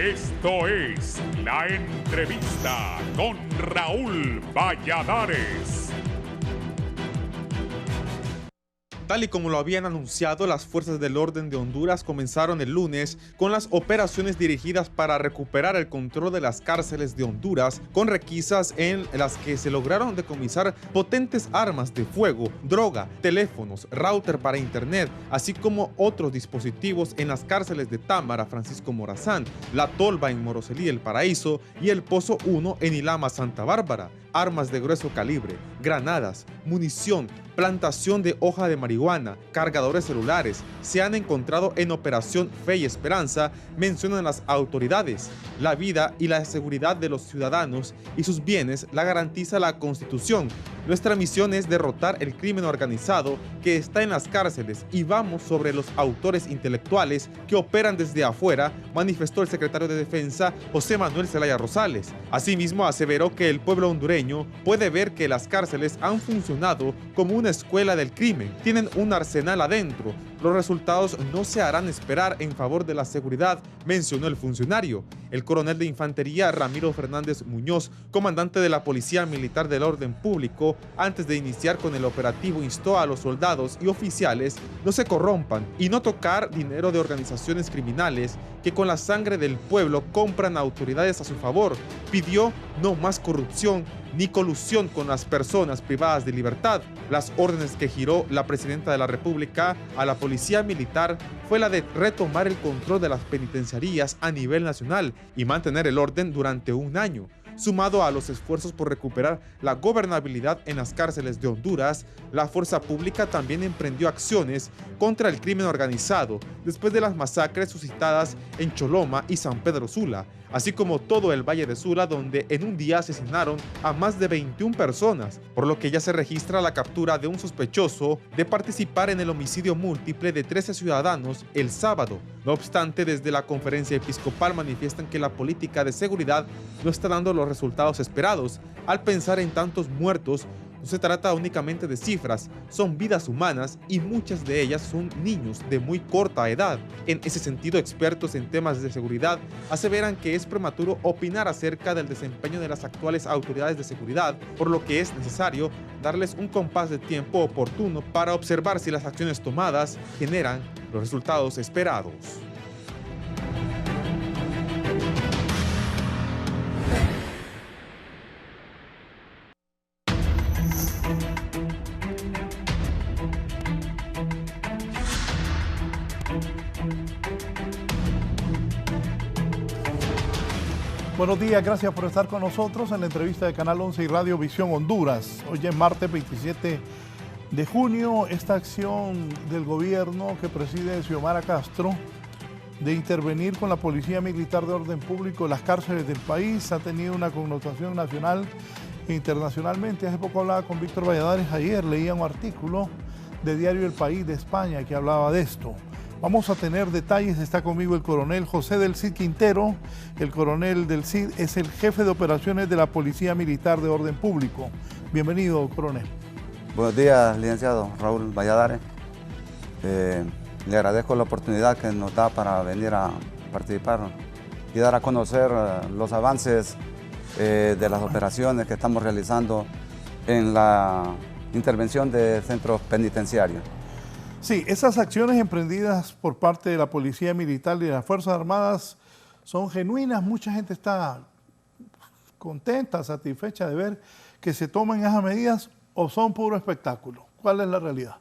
Esto es La Entrevista con Raúl Valladares. Tal y como lo habían anunciado, las fuerzas del orden de Honduras comenzaron el lunes con las operaciones dirigidas para recuperar el control de las cárceles de Honduras, con requisas en las que se lograron decomisar potentes armas de fuego, droga, teléfonos, router para internet, así como otros dispositivos en las cárceles de Támara, Francisco Morazán, La Tolva en Moroselí, El Paraíso y El Pozo 1 en Ilama, Santa Bárbara. Armas de grueso calibre, granadas, munición, plantación de hoja de marihuana, cargadores celulares se han encontrado en Operación Fe y Esperanza, mencionan las autoridades. La vida y la seguridad de los ciudadanos y sus bienes la garantiza la Constitución. Nuestra misión es derrotar el crimen organizado que está en las cárceles y vamos sobre los autores intelectuales que operan desde afuera, manifestó el secretario de Defensa José Manuel Zelaya Rosales. Asimismo, aseveró que el pueblo hondureño puede ver que las cárceles han funcionado como una escuela del crimen. Tienen un arsenal adentro. Los resultados no se harán esperar en favor de la seguridad, mencionó el funcionario. El coronel de infantería Ramiro Fernández Muñoz, comandante de la Policía Militar del Orden Público, antes de iniciar con el operativo instó a los soldados y oficiales no se corrompan y no tocar dinero de organizaciones criminales que con la sangre del pueblo compran autoridades a su favor. Pidió no más corrupción ni colusión con las personas privadas de libertad. Las órdenes que giró la presidenta de la República a la Policía Militar fue la de retomar el control de las penitenciarías a nivel nacional y mantener el orden durante un año. Sumado a los esfuerzos por recuperar la gobernabilidad en las cárceles de Honduras, la fuerza pública también emprendió acciones contra el crimen organizado después de las masacres suscitadas en Choloma y San Pedro Sula, así como todo el Valle de Sula, donde en un día asesinaron a más de 21 personas, por lo que ya se registra la captura de un sospechoso de participar en el homicidio múltiple de 13 ciudadanos el sábado. No obstante, desde la conferencia episcopal manifiestan que la política de seguridad no está dando los resultados esperados. Al pensar en tantos muertos, no se trata únicamente de cifras, son vidas humanas y muchas de ellas son niños de muy corta edad. En ese sentido, expertos en temas de seguridad aseveran que es prematuro opinar acerca del desempeño de las actuales autoridades de seguridad, por lo que es necesario darles un compás de tiempo oportuno para observar si las acciones tomadas generan los resultados esperados. Buenos días, gracias por estar con nosotros en la entrevista de Canal 11 y Radio Visión Honduras. Hoy es martes 27 de junio. Esta acción del gobierno que preside Xiomara Castro de intervenir con la Policía Militar de Orden Público en las cárceles del país ha tenido una connotación nacional e internacionalmente. Hace poco hablaba con Víctor Valladares, ayer leía un artículo de Diario El País de España que hablaba de esto. Vamos a tener detalles, está conmigo el coronel José del Cid Quintero. El coronel del Cid es el jefe de operaciones de la Policía Militar de Orden Público. Bienvenido, coronel. Buenos días, licenciado Raúl Valladares. Le agradezco la oportunidad que nos da para venir a participar y dar a conocer los avances de las operaciones que estamos realizando en la intervención de centros penitenciarios. Sí, esas acciones emprendidas por parte de la Policía Militar y de las Fuerzas Armadas son genuinas. Mucha gente está contenta, satisfecha de ver que se toman esas medidas o son puro espectáculo. ¿Cuál es la realidad?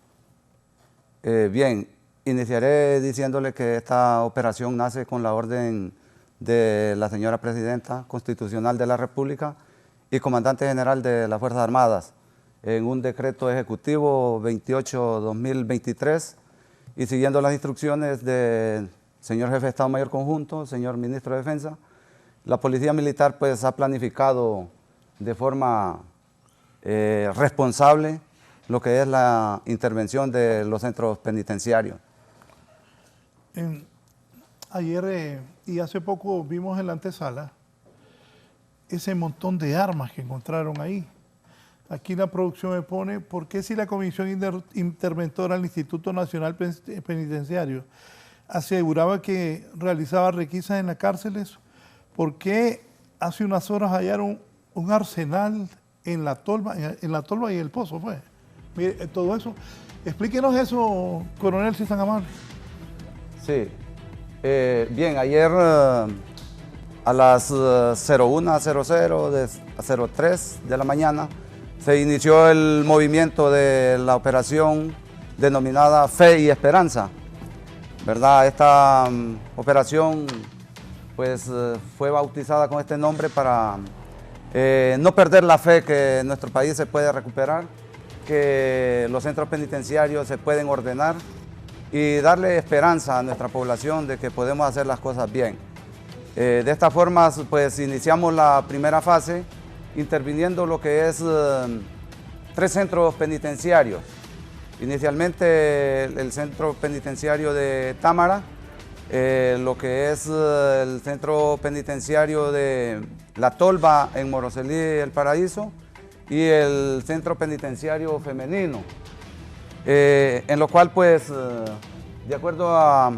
Bien, iniciaré diciéndole que esta operación nace con la orden de la señora Presidenta Constitucional de la República y Comandante General de las Fuerzas Armadas, en un decreto ejecutivo 28-2023 y siguiendo las instrucciones del señor Jefe de Estado Mayor Conjunto, señor Ministro de Defensa, la Policía Militar pues ha planificado de forma responsable lo que es la intervención de los centros penitenciarios. Ayer y hace poco vimos en la antesala ese montón de armas que encontraron ahí. Aquí la producción me pone, ¿por qué si la Comisión Interventora del Instituto Nacional Penitenciario aseguraba que realizaba requisas en las cárceles, ¿por qué hace unas horas hallaron un arsenal en la tolva y el pozo? Fue. Mire, todo eso. Explíquenos eso, coronel, si es tan amable. Sí. Bien, ayer a las 01:00 a 03 de la mañana se inició el movimiento de la operación denominada Fe y Esperanza, ¿verdad? Esta operación pues fue bautizada con este nombre para no perder la fe que nuestro país se puede recuperar, que los centros penitenciarios se pueden ordenar y darle esperanza a nuestra población de que podemos hacer las cosas bien. De esta forma, pues iniciamos la primera fase interviniendo lo que es 3 centros penitenciarios. Inicialmente el centro penitenciario de Támara, lo que es el centro penitenciario de La Tolva en Moroselí, El Paraíso, y el centro penitenciario femenino, en lo cual pues de acuerdo a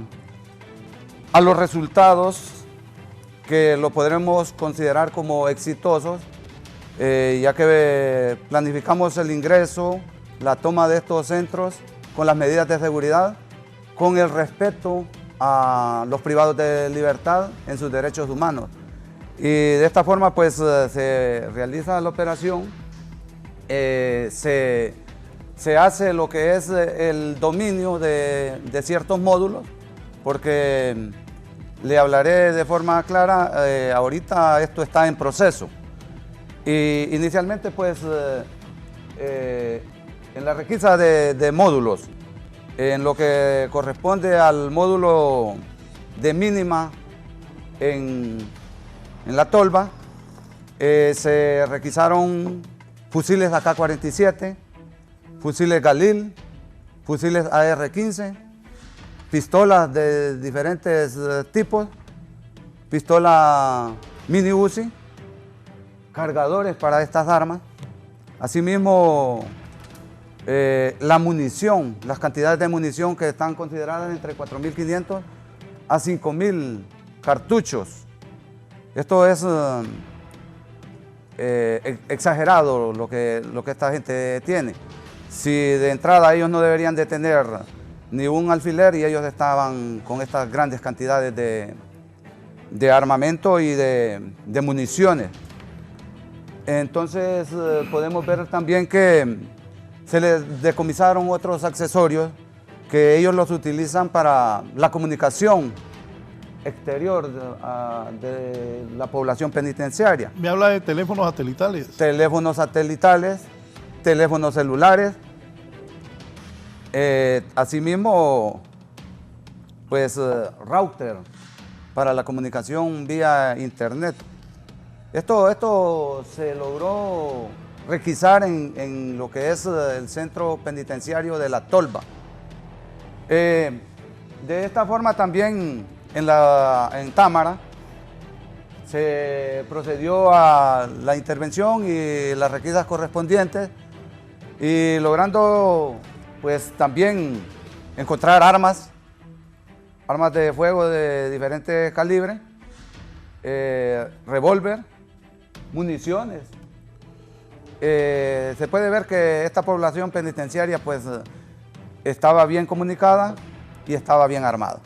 los resultados que lo podremos considerar como exitosos, ya que planificamos el ingreso, la toma de estos centros con las medidas de seguridad, con el respeto a los privados de libertad en sus derechos humanos. Y de esta forma pues se realiza la operación, se hace lo que es el dominio de ciertos módulos, porque le hablaré de forma clara, ahorita esto está en proceso. Y inicialmente pues en la requisa de módulos, en lo que corresponde al módulo de mínima en La Tolva, se requisaron fusiles AK-47, fusiles Galil, fusiles AR-15, pistolas de diferentes tipos, pistola mini Uzi, cargadores para estas armas, asimismo la munición, las cantidades de munición que están consideradas entre 4.500 a 5.000 cartuchos. Esto es exagerado lo que esta gente tiene. Si de entrada ellos no deberían de tener ni un alfiler y ellos estaban con estas grandes cantidades de armamento y de municiones. Entonces podemos ver también que se les decomisaron otros accesorios que ellos los utilizan para la comunicación exterior de la población penitenciaria. Me habla de teléfonos satelitales. Teléfonos satelitales, teléfonos celulares, asimismo, pues router para la comunicación vía internet. Esto se logró requisar en lo que es el centro penitenciario de La Tolva. De esta forma también en Támara se procedió a la intervención y las requisas correspondientes y logrando pues también encontrar armas de fuego de diferentes calibres, revólver, municiones. Se puede ver que esta población penitenciaria pues estaba bien comunicada y estaba bien armada.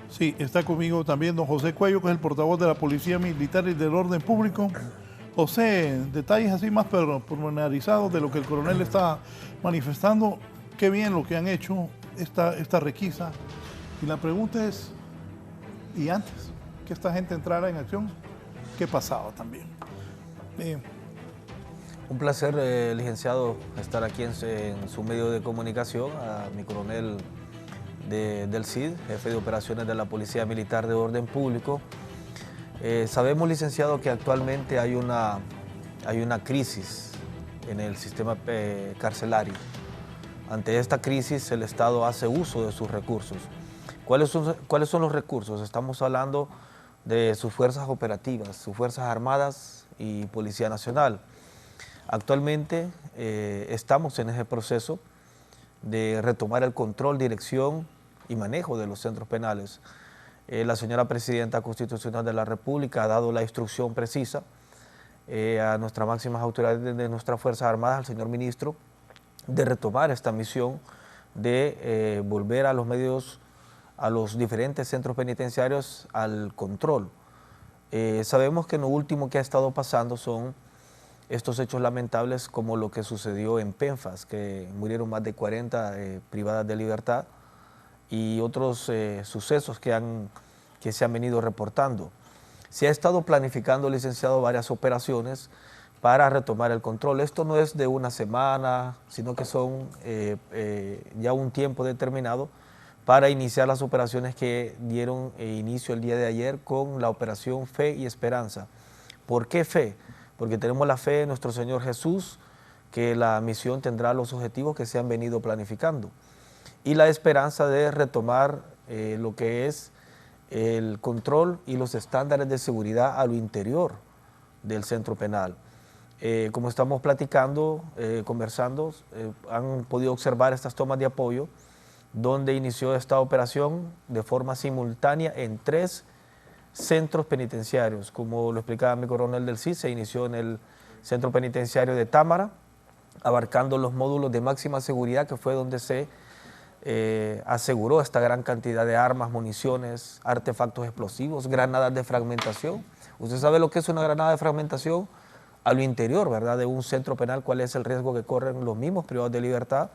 Sí, está conmigo también don José Cuello, que es el portavoz de la Policía Militar y del Orden Público. José, detalles así más pormenorizados de lo que el coronel está manifestando. Qué bien lo que han hecho esta requisa. Y la pregunta es, ¿y antes que esta gente entrara en acción, qué pasaba también? Un placer, licenciado, estar aquí en su medio de comunicación, a mi coronel del CID, jefe de operaciones de la Policía Militar de Orden Público. Sabemos, licenciado, que actualmente hay una crisis en el sistema carcelario. Ante esta crisis, el Estado hace uso de sus recursos. ¿Cuáles son los recursos? Estamos hablando de sus fuerzas operativas, sus fuerzas armadas y Policía Nacional. Actualmente estamos en ese proceso de retomar el control, dirección y manejo de los centros penales. La señora Presidenta Constitucional de la República ha dado la instrucción precisa a nuestras máximas autoridades de nuestras Fuerzas Armadas, al señor ministro, de retomar esta misión de volver a los medios, a los diferentes centros penitenciarios al control. Sabemos que lo último que ha estado pasando son estos hechos lamentables como lo que sucedió en Penfas, que murieron más de 40 privadas de libertad, y otros sucesos que se han venido reportando. Se ha estado planificando, licenciado, varias operaciones para retomar el control. Esto no es de una semana, sino que son ya un tiempo determinado para iniciar las operaciones que dieron inicio el día de ayer con la operación Fe y Esperanza. ¿Por qué fe? Porque tenemos la fe en nuestro Señor Jesús, que la misión tendrá los objetivos que se han venido planificando. Y la esperanza de retomar lo que es el control y los estándares de seguridad a lo interior del centro penal. Como estamos platicando, conversando, han podido observar estas tomas de apoyo donde inició esta operación de forma simultánea en 3 centros penitenciarios. Como lo explicaba mi coronel del CID, se inició en el centro penitenciario de Támara, abarcando los módulos de máxima seguridad, que fue donde se aseguró esta gran cantidad de armas, municiones, artefactos explosivos, granadas de fragmentación. Usted sabe lo que es una granada de fragmentación a lo interior, ¿verdad?, de un centro penal, cuál es el riesgo que corren los mismos privados de libertad,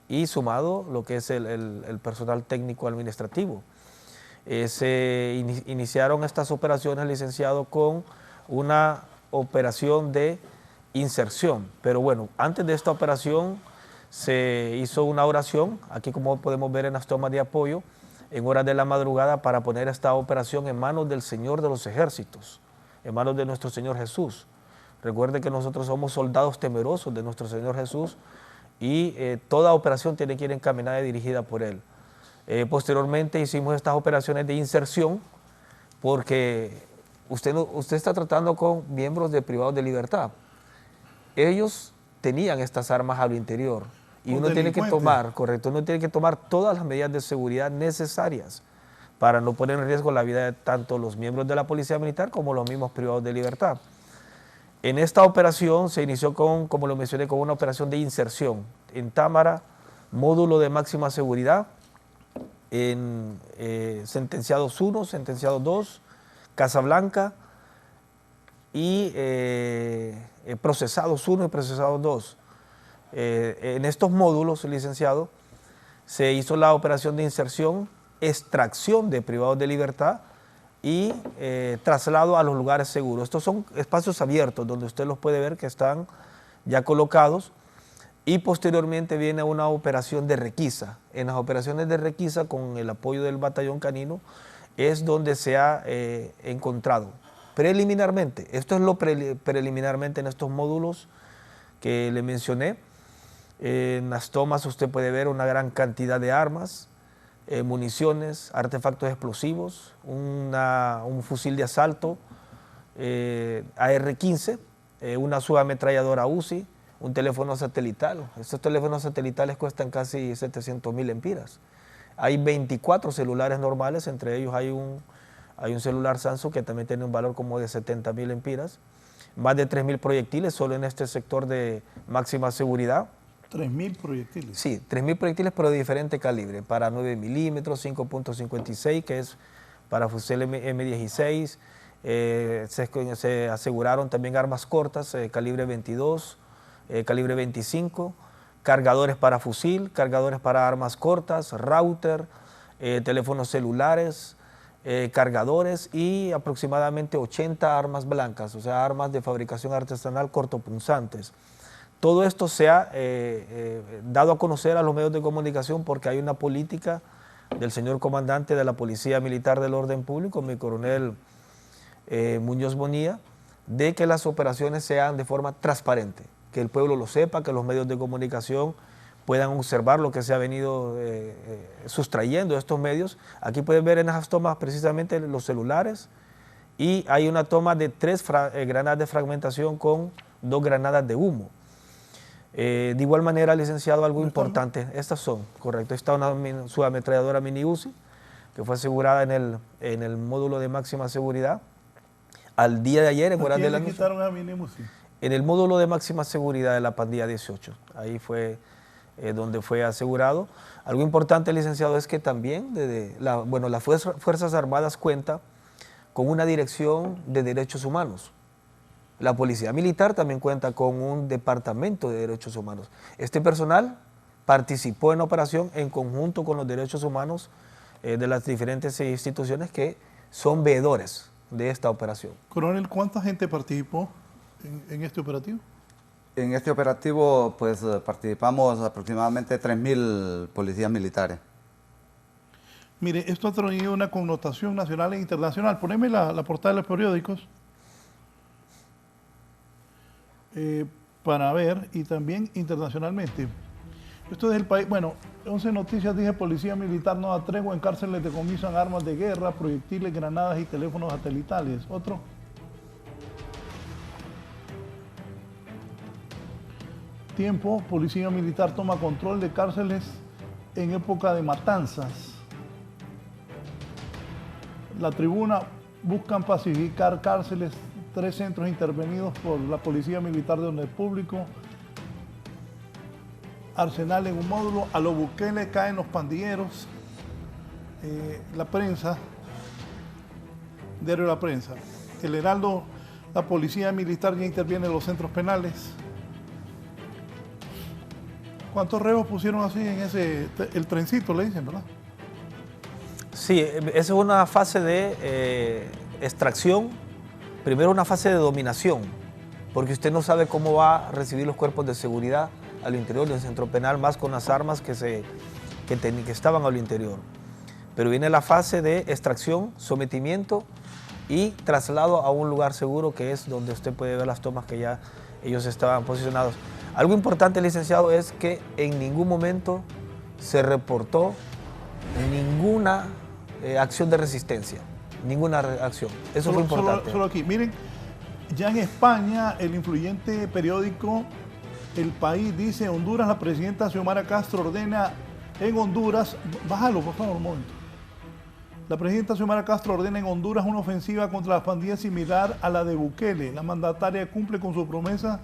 y sumado lo que es el personal técnico administrativo. Se iniciaron estas operaciones, licenciado, con una operación de inserción. Pero bueno, antes de esta operación se hizo una oración, aquí como podemos ver en las tomas de apoyo, en horas de la madrugada, para poner esta operación en manos del Señor de los ejércitos, en manos de nuestro Señor Jesús. Recuerde que nosotros somos soldados temerosos de nuestro Señor Jesús, y toda operación tiene que ir encaminada y dirigida por Él. Posteriormente hicimos estas operaciones de inserción porque usted está tratando con miembros de privados de libertad. Ellos tenían estas armas a lo interior y uno tiene que tomar, correcto, uno tiene que tomar todas las medidas de seguridad necesarias para no poner en riesgo la vida de tanto los miembros de la Policía Militar como los mismos privados de libertad. En esta operación se inició con, como lo mencioné, con una operación de inserción en Támara, módulo de máxima seguridad, en sentenciados 1, sentenciados 2, Casablanca, y procesados 1 y procesados 2. En estos módulos, licenciado, se hizo la operación de inserción, extracción de privados de libertad y traslado a los lugares seguros. Estos son espacios abiertos donde usted los puede ver que están ya colocados, y posteriormente viene una operación de requisa. En las operaciones de requisa, con el apoyo del batallón canino, es donde se ha encontrado preliminarmente, esto es lo preliminarmente en estos módulos que le mencioné. En las tomas usted puede ver una gran cantidad de armas, municiones, artefactos explosivos, un fusil de asalto AR-15, una subametralladora UCI, un teléfono satelital. Estos teléfonos satelitales cuestan casi 700,000 lempiras. Hay 24 celulares normales, entre ellos hay un celular Samsung que también tiene un valor como de 70,000 lempiras. Más de 3,000 proyectiles solo en este sector de máxima seguridad. 3,000 proyectiles. Sí, 3,000 proyectiles, pero de diferente calibre, para 9 milímetros, 5.56, que es para fusil M16. Se aseguraron también armas cortas, calibre 22, calibre 25, cargadores para fusil, cargadores para armas cortas, router, teléfonos celulares, cargadores, y aproximadamente 80 armas blancas, o sea, armas de fabricación artesanal cortopunzantes. Todo esto se ha dado a conocer a los medios de comunicación porque hay una política del señor comandante de la Policía Militar del Orden Público, mi coronel Muñoz Bonilla, de que las operaciones sean de forma transparente, que el pueblo lo sepa, que los medios de comunicación puedan observar lo que se ha venido sustrayendo de estos medios. Aquí pueden ver en esas tomas precisamente los celulares, y hay una toma de 3 granadas de fragmentación con 2 granadas de humo. De igual manera, licenciado, algo importante, estas son, correcto, está una subametralladora mini UCI, que fue asegurada en el módulo de máxima seguridad. Al día de ayer, en horas de la noche, quitaron a Minimusi? en el módulo de máxima seguridad de la pandilla 18. Ahí fue donde fue asegurado. Algo importante, licenciado, es que también las Fuerzas Armadas cuenta con una dirección de derechos humanos. La Policía Militar también cuenta con un departamento de derechos humanos. Este personal participó en la operación en conjunto con los derechos humanos de las diferentes instituciones que son veedores de esta operación. Coronel, ¿cuánta gente participó en este operativo? En este operativo pues participamos aproximadamente 3.000 policías militares. Mire, esto ha tenido una connotación nacional e internacional. Poneme la portada de los periódicos para ver, y también internacionalmente. Esto es el país. Bueno, 11 Noticias dice: Policía Militar no da tregua, en cárceles decomisan armas de guerra, proyectiles, granadas y teléfonos satelitales. Otro. Tiempo: Policía Militar toma control de cárceles en época de matanzas. La Tribuna: buscan pacificar cárceles, 3 centros intervenidos por la Policía Militar de orden público. Arsenal en un módulo, a los Bukele caen los pandilleros. La Prensa, Diario La Prensa. El Heraldo: la Policía Militar ya interviene en los centros penales. ¿Cuántos reos pusieron así en el trencito, le dicen, verdad? Sí, esa es una fase de extracción, primero una fase de dominación, porque usted no sabe cómo va a recibir los cuerpos de seguridad al interior del centro penal, más con las armas que estaban al interior. Pero viene la fase de extracción, sometimiento y traslado a un lugar seguro, que es donde usted puede ver las tomas que ya ellos estaban posicionados. Algo importante, licenciado, es que en ningún momento se reportó ninguna acción de resistencia, ninguna acción. Eso fue importante. Solo aquí, miren, ya en España, el influyente periódico El País dice: Honduras, la presidenta Xiomara Castro ordena en Honduras, bájalo por favor un momento. La presidenta Xiomara Castro ordena en Honduras una ofensiva contra las pandillas similar a la de Bukele. La mandataria cumple con su promesa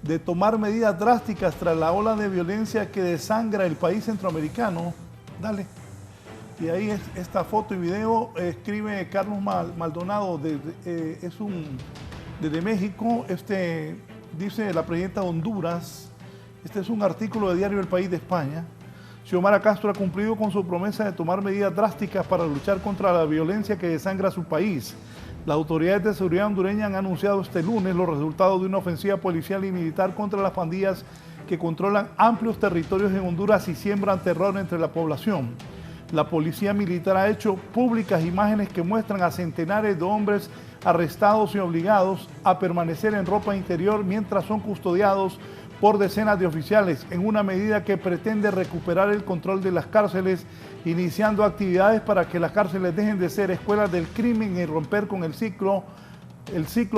de tomar medidas drásticas tras la ola de violencia que desangra el país centroamericano. Dale. Y ahí es esta foto y video. Escribe Carlos Maldonado, desde México. Dice la presidenta de Honduras. Este es un artículo de Diario El País de España. Xiomara Castro ha cumplido con su promesa de tomar medidas drásticas para luchar contra la violencia que desangra su país. Las autoridades de seguridad hondureñas han anunciado este lunes los resultados de una ofensiva policial y militar contra las pandillas que controlan amplios territorios en Honduras y siembran terror entre la población. La policía militar ha hecho públicas imágenes que muestran a centenares de hombres arrestados y obligados a permanecer en ropa interior mientras son custodiados por decenas de oficiales, en una medida que pretende recuperar el control de las cárceles, iniciando actividades para que las cárceles dejen de ser escuelas del crimen y romper con el ciclo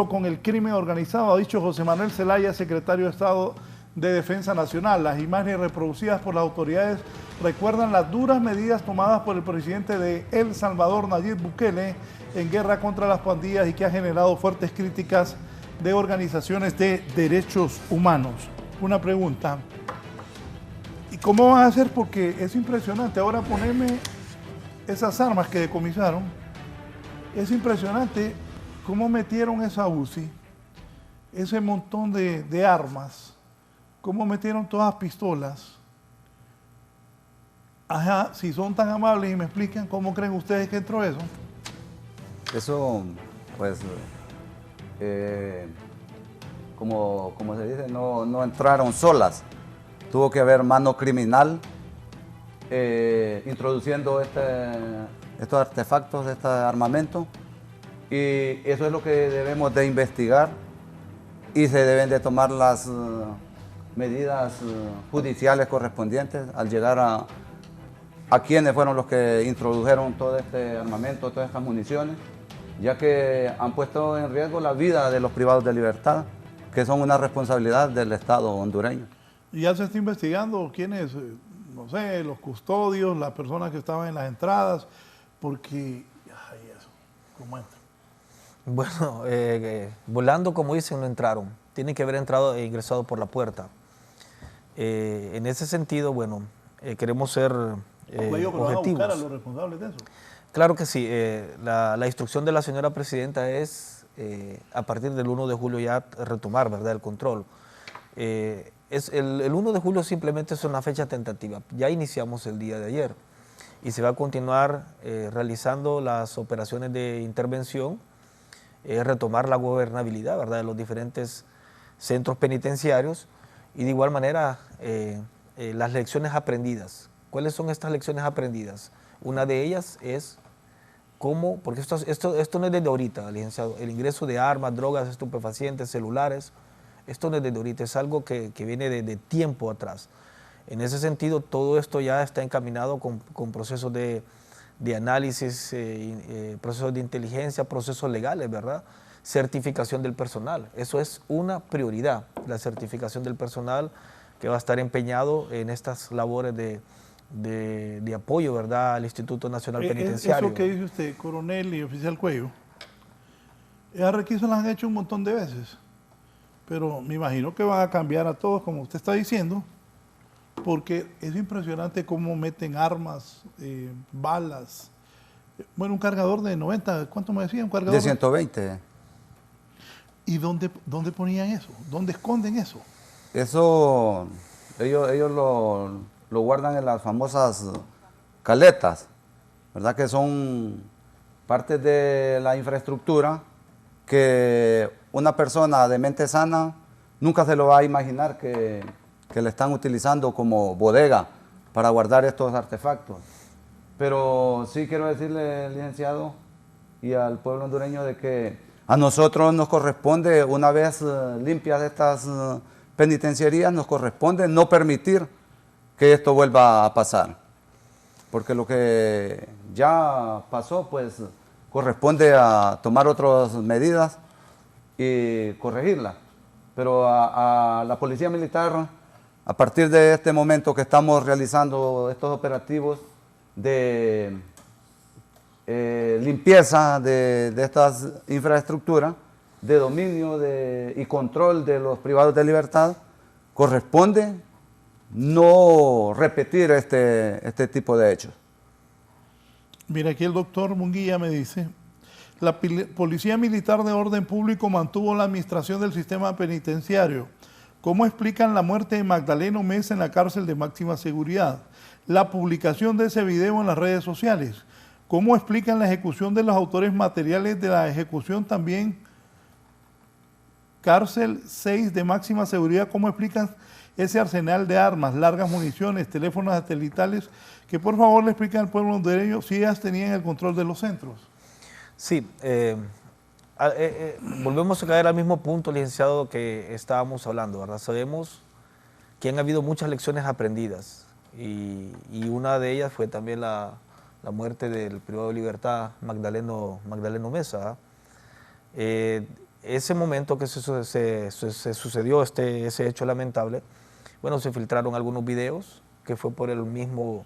con el crimen organizado, ha dicho José Manuel Zelaya, secretario de Estado de Defensa Nacional. Las imágenes reproducidas por las autoridades recuerdan las duras medidas tomadas por el presidente de El Salvador, Nayib Bukele, en guerra contra las pandillas, y que ha generado fuertes críticas de organizaciones de derechos humanos. Una pregunta: ¿y cómo van a hacer? Porque es impresionante. Ahora ponerme esas armas que decomisaron. Es impresionante cómo metieron esa UCI, ese montón de armas, cómo metieron todas las pistolas. Ajá, si son tan amables y me explican cómo creen ustedes que entró eso. Eso, pues, como se dice, no entraron solas. Tuvo que haber mano criminal introduciendo estos artefactos, este armamento, y eso es lo que debemos de investigar, y se deben de tomar las medidas judiciales correspondientes al llegar a quienes fueron los que introdujeron todo este armamento, todas estas municiones, ya que han puesto en riesgo la vida de los privados de libertad, que son una responsabilidad del Estado hondureño. Y ya se está investigando quiénes, no sé, los custodios, las personas que estaban en las entradas, Porque, ay, eso, ¿cómo entra? Bueno, volando, como dicen, no entraron. Tienen que haber entrado e ingresado por la puerta. En ese sentido, bueno, queremos ser Cuello, pero van a objetivos. buscar a los responsables de eso. Claro que sí. La instrucción de la señora presidenta es, a partir del 1 de julio ya retomar, ¿verdad?, el control. El 1 de julio simplemente es una fecha tentativa. Ya iniciamos el día de ayer y se va a continuar realizando las operaciones de intervención, retomar la gobernabilidad, ¿verdad?, de los diferentes centros penitenciarios y de igual manera las lecciones aprendidas. ¿Cuáles son estas lecciones aprendidas? Una de ellas es cómo, porque esto no es desde ahorita, licenciado, el ingreso de armas, drogas, estupefacientes, celulares, esto no es desde ahorita, es algo que viene de tiempo atrás. En ese sentido, todo esto ya está encaminado con procesos de análisis, procesos de inteligencia, procesos legales, ¿verdad? Certificación del personal. Eso es una prioridad, la certificación del personal que va a estar empeñado en estas labores de apoyo, ¿verdad?, al Instituto Nacional Penitenciario. Eso que dice usted, coronel y oficial Cuello, esas requisas las han hecho un montón de veces, pero me imagino que van a cambiar a todos, como usted está diciendo, porque es impresionante cómo meten armas, balas. Bueno, un cargador de 90, ¿cuánto me decía? Un cargador de 120. ¿Y dónde ponían eso? ¿Dónde esconden eso? Eso, ellos lo guardan en las famosas caletas, ¿verdad? Que son partes de la infraestructura que una persona de mente sana nunca se lo va a imaginar que le están utilizando como bodega para guardar estos artefactos. Pero sí quiero decirle, licenciado, y al pueblo hondureño de que a nosotros nos corresponde, una vez limpias estas penitenciarías, nos corresponde no permitir que esto vuelva a pasar. Porque lo que ya pasó, pues corresponde a tomar otras medidas y corregirlas. Pero a la Policía Militar, a partir de este momento que estamos realizando estos operativos de limpieza de estas infraestructuras, de dominio y control de los privados de libertad, corresponde no repetir este tipo de hechos. Mira, aquí el doctor Munguía me dice, la Policía Militar de Orden Público mantuvo la administración del sistema penitenciario. ¿Cómo explican la muerte de Magdaleno Mesa en la cárcel de máxima seguridad? La publicación de ese video en las redes sociales. ¿Cómo explican la ejecución de los autores materiales de la ejecución también? Cárcel 6 de máxima seguridad, ¿cómo explican ese arsenal de armas, largas municiones, teléfonos satelitales? Que por favor le expliquen al pueblo hondureño si ellas tenían el control de los centros. Sí, volvemos a caer al mismo punto, licenciado, que estábamos hablando, ¿verdad? Sabemos que han habido muchas lecciones aprendidas y una de ellas fue también la muerte del privado de libertad Magdaleno Mesa. Ese momento que se sucedió ese hecho lamentable, bueno, se filtraron algunos videos que fue por el mismo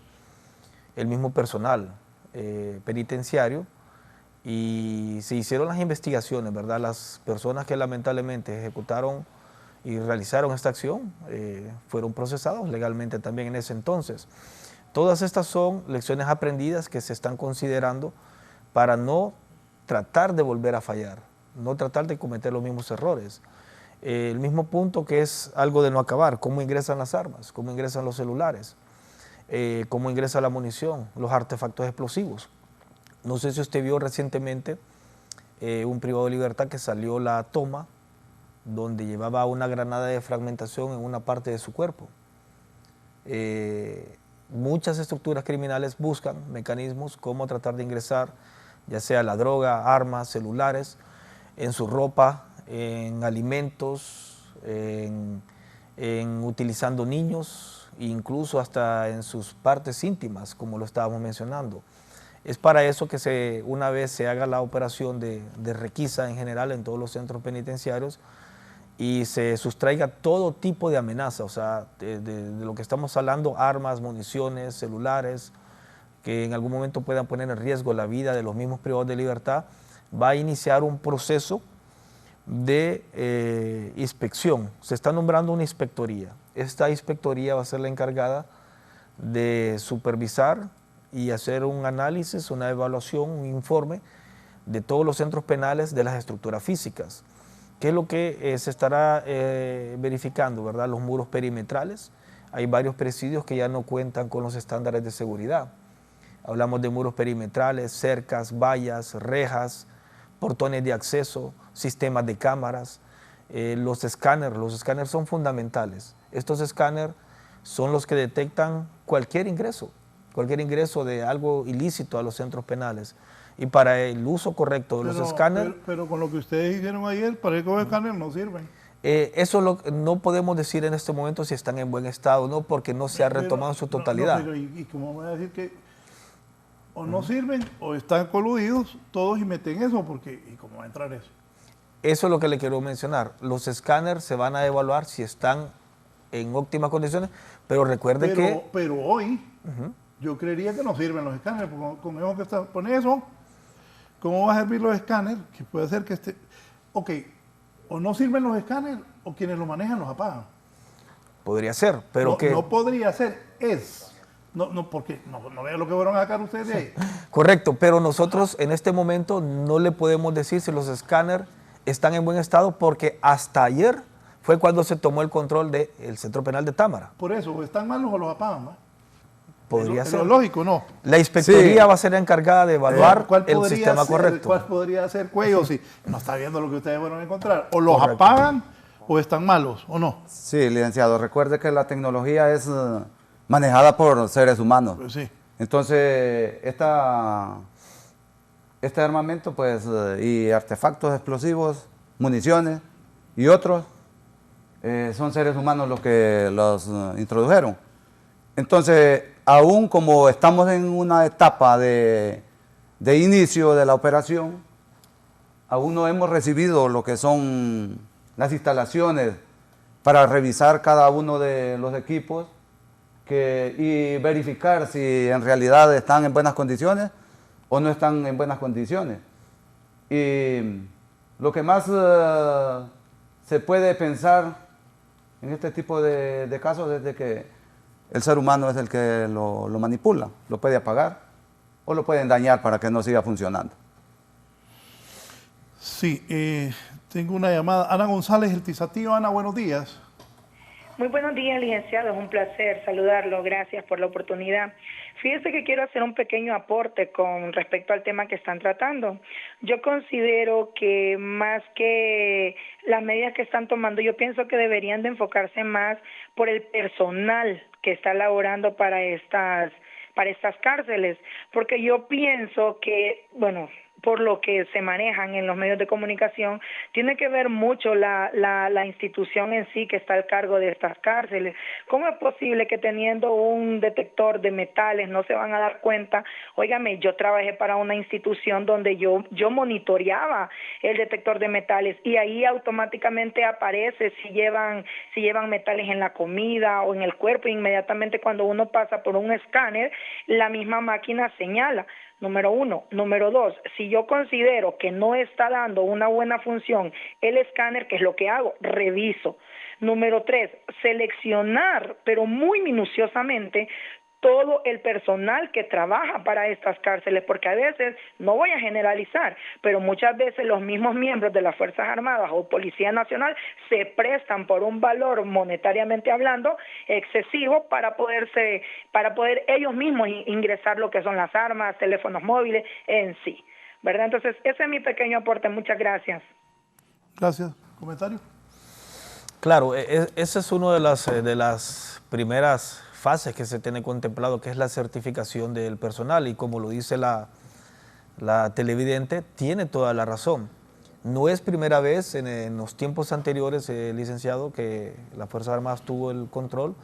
personal penitenciario y se hicieron las investigaciones, ¿verdad? Las personas que lamentablemente ejecutaron y realizaron esta acción fueron procesados legalmente también en ese entonces. Todas estas son lecciones aprendidas que se están considerando para no tratar de volver a fallar, no tratar de cometer los mismos errores. El mismo punto que es algo de no acabar, cómo ingresan las armas, cómo ingresan los celulares, cómo ingresa la munición, los artefactos explosivos. No sé si usted vio recientemente un privado de libertad que salió la toma donde llevaba una granada de fragmentación en una parte de su cuerpo. Muchas estructuras criminales buscan mecanismos como tratar de ingresar, ya sea la droga, armas, celulares, en su ropa, en alimentos, en utilizando niños, incluso hasta en sus partes íntimas, como lo estábamos mencionando. Es para eso que una vez se haga la operación de requisa en general en todos los centros penitenciarios y se sustraiga todo tipo de amenaza, o sea, de lo que estamos hablando, armas, municiones, celulares, que en algún momento puedan poner en riesgo la vida de los mismos privados de libertad, va a iniciar un proceso de inspección. Se está nombrando una inspectoría. Esta inspectoría va a ser la encargada de supervisar y hacer un análisis, una evaluación, un informe de todos los centros penales de las estructuras físicas. ¿Qué es lo que se estará verificando, verdad? Los muros perimetrales. Hay varios presidios que ya no cuentan con los estándares de seguridad. Hablamos de muros perimetrales, cercas, vallas, rejas, portones de acceso, sistemas de cámaras, los escáneres son fundamentales. Estos escáneres son los que detectan cualquier ingreso de algo ilícito a los centros penales. Y para el uso correcto de los escáneres... Pero con lo que ustedes hicieron ayer, parece que los escáneres no sirven. Eso no podemos decir en este momento si están en buen estado o no, porque no se ha retomado en su totalidad. ¿Y cómo voy a decir que o no sirven o están coludidos todos y meten eso? Porque, ¿y cómo va a entrar eso? Eso es lo que le quiero mencionar. Los escáneres se van a evaluar si están en óptimas condiciones, pero recuerde que... Pero hoy, yo creería que no sirven los escáneres, porque con eso que pone eso, ¿cómo va a servir los escáneres? Que puede ser que esté... Ok, o no sirven los escáneres o quienes los manejan los apagan. Podría ser, pero no, que... No podría ser, es... No, porque no veo lo que fueron a sacar ustedes de ahí. Correcto, pero nosotros en este momento no le podemos decir si los escáneres están en buen estado, porque hasta ayer fue cuando se tomó el control del Centro Penal de Támara. Por eso, o están malos o los apagan, ¿va? Podría ser. Lo lógico, ¿no? La inspectoría va a ser encargada de evaluar el sistema ser, correcto. ¿Cuál podría ser, Cuello, si no está viendo lo que ustedes fueron a encontrar? O los apagan o están malos, ¿o no? Sí, licenciado, recuerde que la tecnología es manejada por seres humanos. Pues sí. Entonces, este armamento pues, y artefactos explosivos, municiones y otros, son seres humanos los que los introdujeron. Entonces, aún como estamos en una etapa de inicio de la operación, aún no hemos recibido lo que son las instalaciones para revisar cada uno de los equipos y verificar si en realidad están en buenas condiciones o no están en buenas condiciones. Y lo que más se puede pensar en este tipo de casos es de que el ser humano es el que lo manipula, lo puede apagar o lo pueden dañar para que no siga funcionando. Sí, tengo una llamada. Ana González, el Tizatío. Ana, buenos días. Muy buenos días, licenciado. Es un placer saludarlo. Gracias por la oportunidad. Fíjese que quiero hacer un pequeño aporte con respecto al tema que están tratando. Yo considero que más que las medidas que están tomando, yo pienso que deberían de enfocarse más por el personal que está laborando para estas cárceles, porque yo pienso que, bueno, por lo que se manejan en los medios de comunicación, tiene que ver mucho la institución en sí que está al cargo de estas cárceles. ¿Cómo es posible que teniendo un detector de metales no se van a dar cuenta? Óigame, yo trabajé para una institución donde yo monitoreaba el detector de metales y ahí automáticamente aparece si llevan metales en la comida o en el cuerpo. Inmediatamente cuando uno pasa por un escáner, la misma máquina señala. Número uno. Número dos, si yo considero que no está dando una buena función el escáner, ¿qué es lo que hago? Reviso. Número tres, seleccionar, pero muy minuciosamente, todo el personal que trabaja para estas cárceles, porque a veces, no voy a generalizar, pero muchas veces los mismos miembros de las Fuerzas Armadas o Policía Nacional se prestan por un valor monetariamente hablando excesivo para poder ellos mismos ingresar lo que son las armas, teléfonos móviles en sí, ¿verdad? Entonces, ese es mi pequeño aporte. Muchas gracias. Gracias. ¿Comentario? Claro, esa es una de las primeras fases que se tiene contemplado, que es la certificación del personal, y como lo dice la televidente, tiene toda la razón. No es primera vez, en los tiempos anteriores, licenciado, que las Fuerzas Armadas tuvo el control,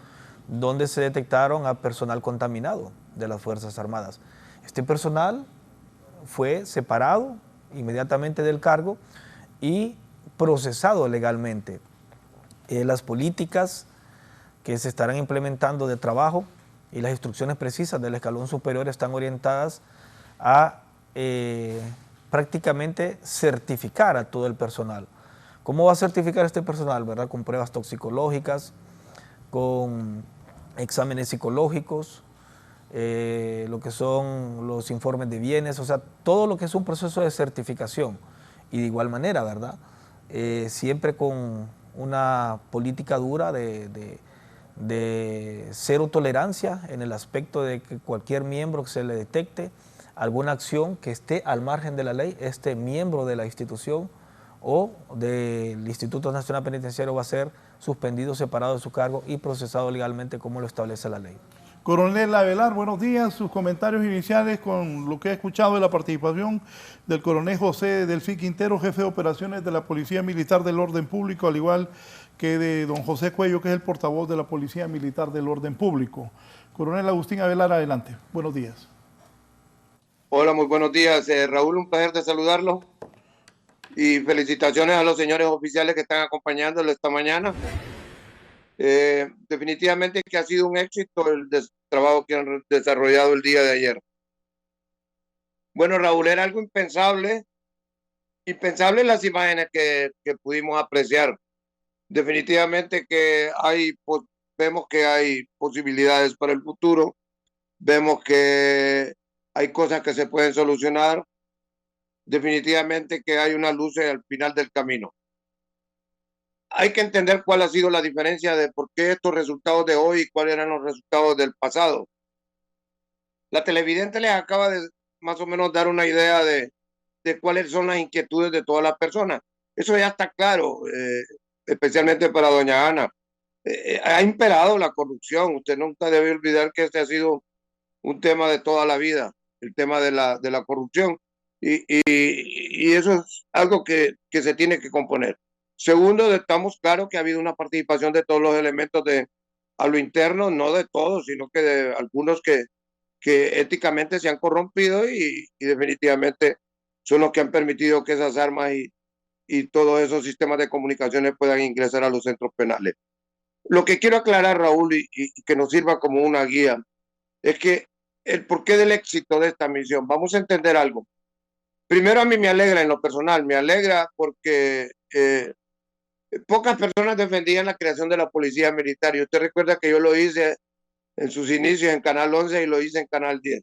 donde se detectaron a personal contaminado de las Fuerzas Armadas. Este personal fue separado inmediatamente del cargo y procesado legalmente. Las políticas que se estarán implementando de trabajo y las instrucciones precisas del escalón superior están orientadas a prácticamente certificar a todo el personal. ¿Cómo va a certificar este personal? ¿Verdad? Con pruebas toxicológicas, con exámenes psicológicos, lo que son los informes de bienes, o sea, todo lo que es un proceso de certificación. Y de igual manera, ¿verdad? Siempre con una política dura de cero tolerancia en el aspecto de que cualquier miembro que se le detecte alguna acción que esté al margen de la ley, este miembro de la institución o del Instituto Nacional Penitenciario va a ser suspendido, separado de su cargo y procesado legalmente como lo establece la ley. Coronel Avelar, buenos días. Sus comentarios iniciales con lo que he escuchado de la participación del coronel José Delfín Quintero, jefe de operaciones de la Policía Militar del Orden Público, al igual que de don José Cuello, que es el portavoz de la Policía Militar del Orden Público. Coronel Agustín Avelar, adelante. Buenos días. Hola, muy buenos días. Raúl, un placer de saludarlo. Y felicitaciones a los señores oficiales que están acompañándolo esta mañana. Definitivamente que ha sido un éxito el trabajo que han desarrollado el día de ayer. Bueno, Raúl, era algo impensable las imágenes que pudimos apreciar. Definitivamente que vemos que hay posibilidades para el futuro, vemos que hay cosas que se pueden solucionar, definitivamente que hay una luz al final del camino. Hay que entender cuál ha sido la diferencia de por qué estos resultados de hoy y cuáles eran los resultados del pasado. La televidente les acaba de más o menos dar una idea de cuáles son las inquietudes de todas las personas. Eso ya está claro, especialmente para doña Ana. Ha imperado la corrupción. Usted nunca debe olvidar que este ha sido un tema de toda la vida, el tema de la corrupción. Y eso es algo que se tiene que componer. Segundo, estamos claros que ha habido una participación de todos los elementos a lo interno, no de todos, sino que de algunos que éticamente se han corrompido y definitivamente son los que han permitido que esas armas y todos esos sistemas de comunicaciones puedan ingresar a los centros penales. Lo que quiero aclarar, Raúl, y que nos sirva como una guía, es que el porqué del éxito de esta misión. Vamos a entender algo. Primero, a mí me alegra en lo personal, me alegra porque pocas personas defendían la creación de la policía militar. Y usted recuerda que yo lo hice en sus inicios en Canal 11 y lo hice en Canal 10.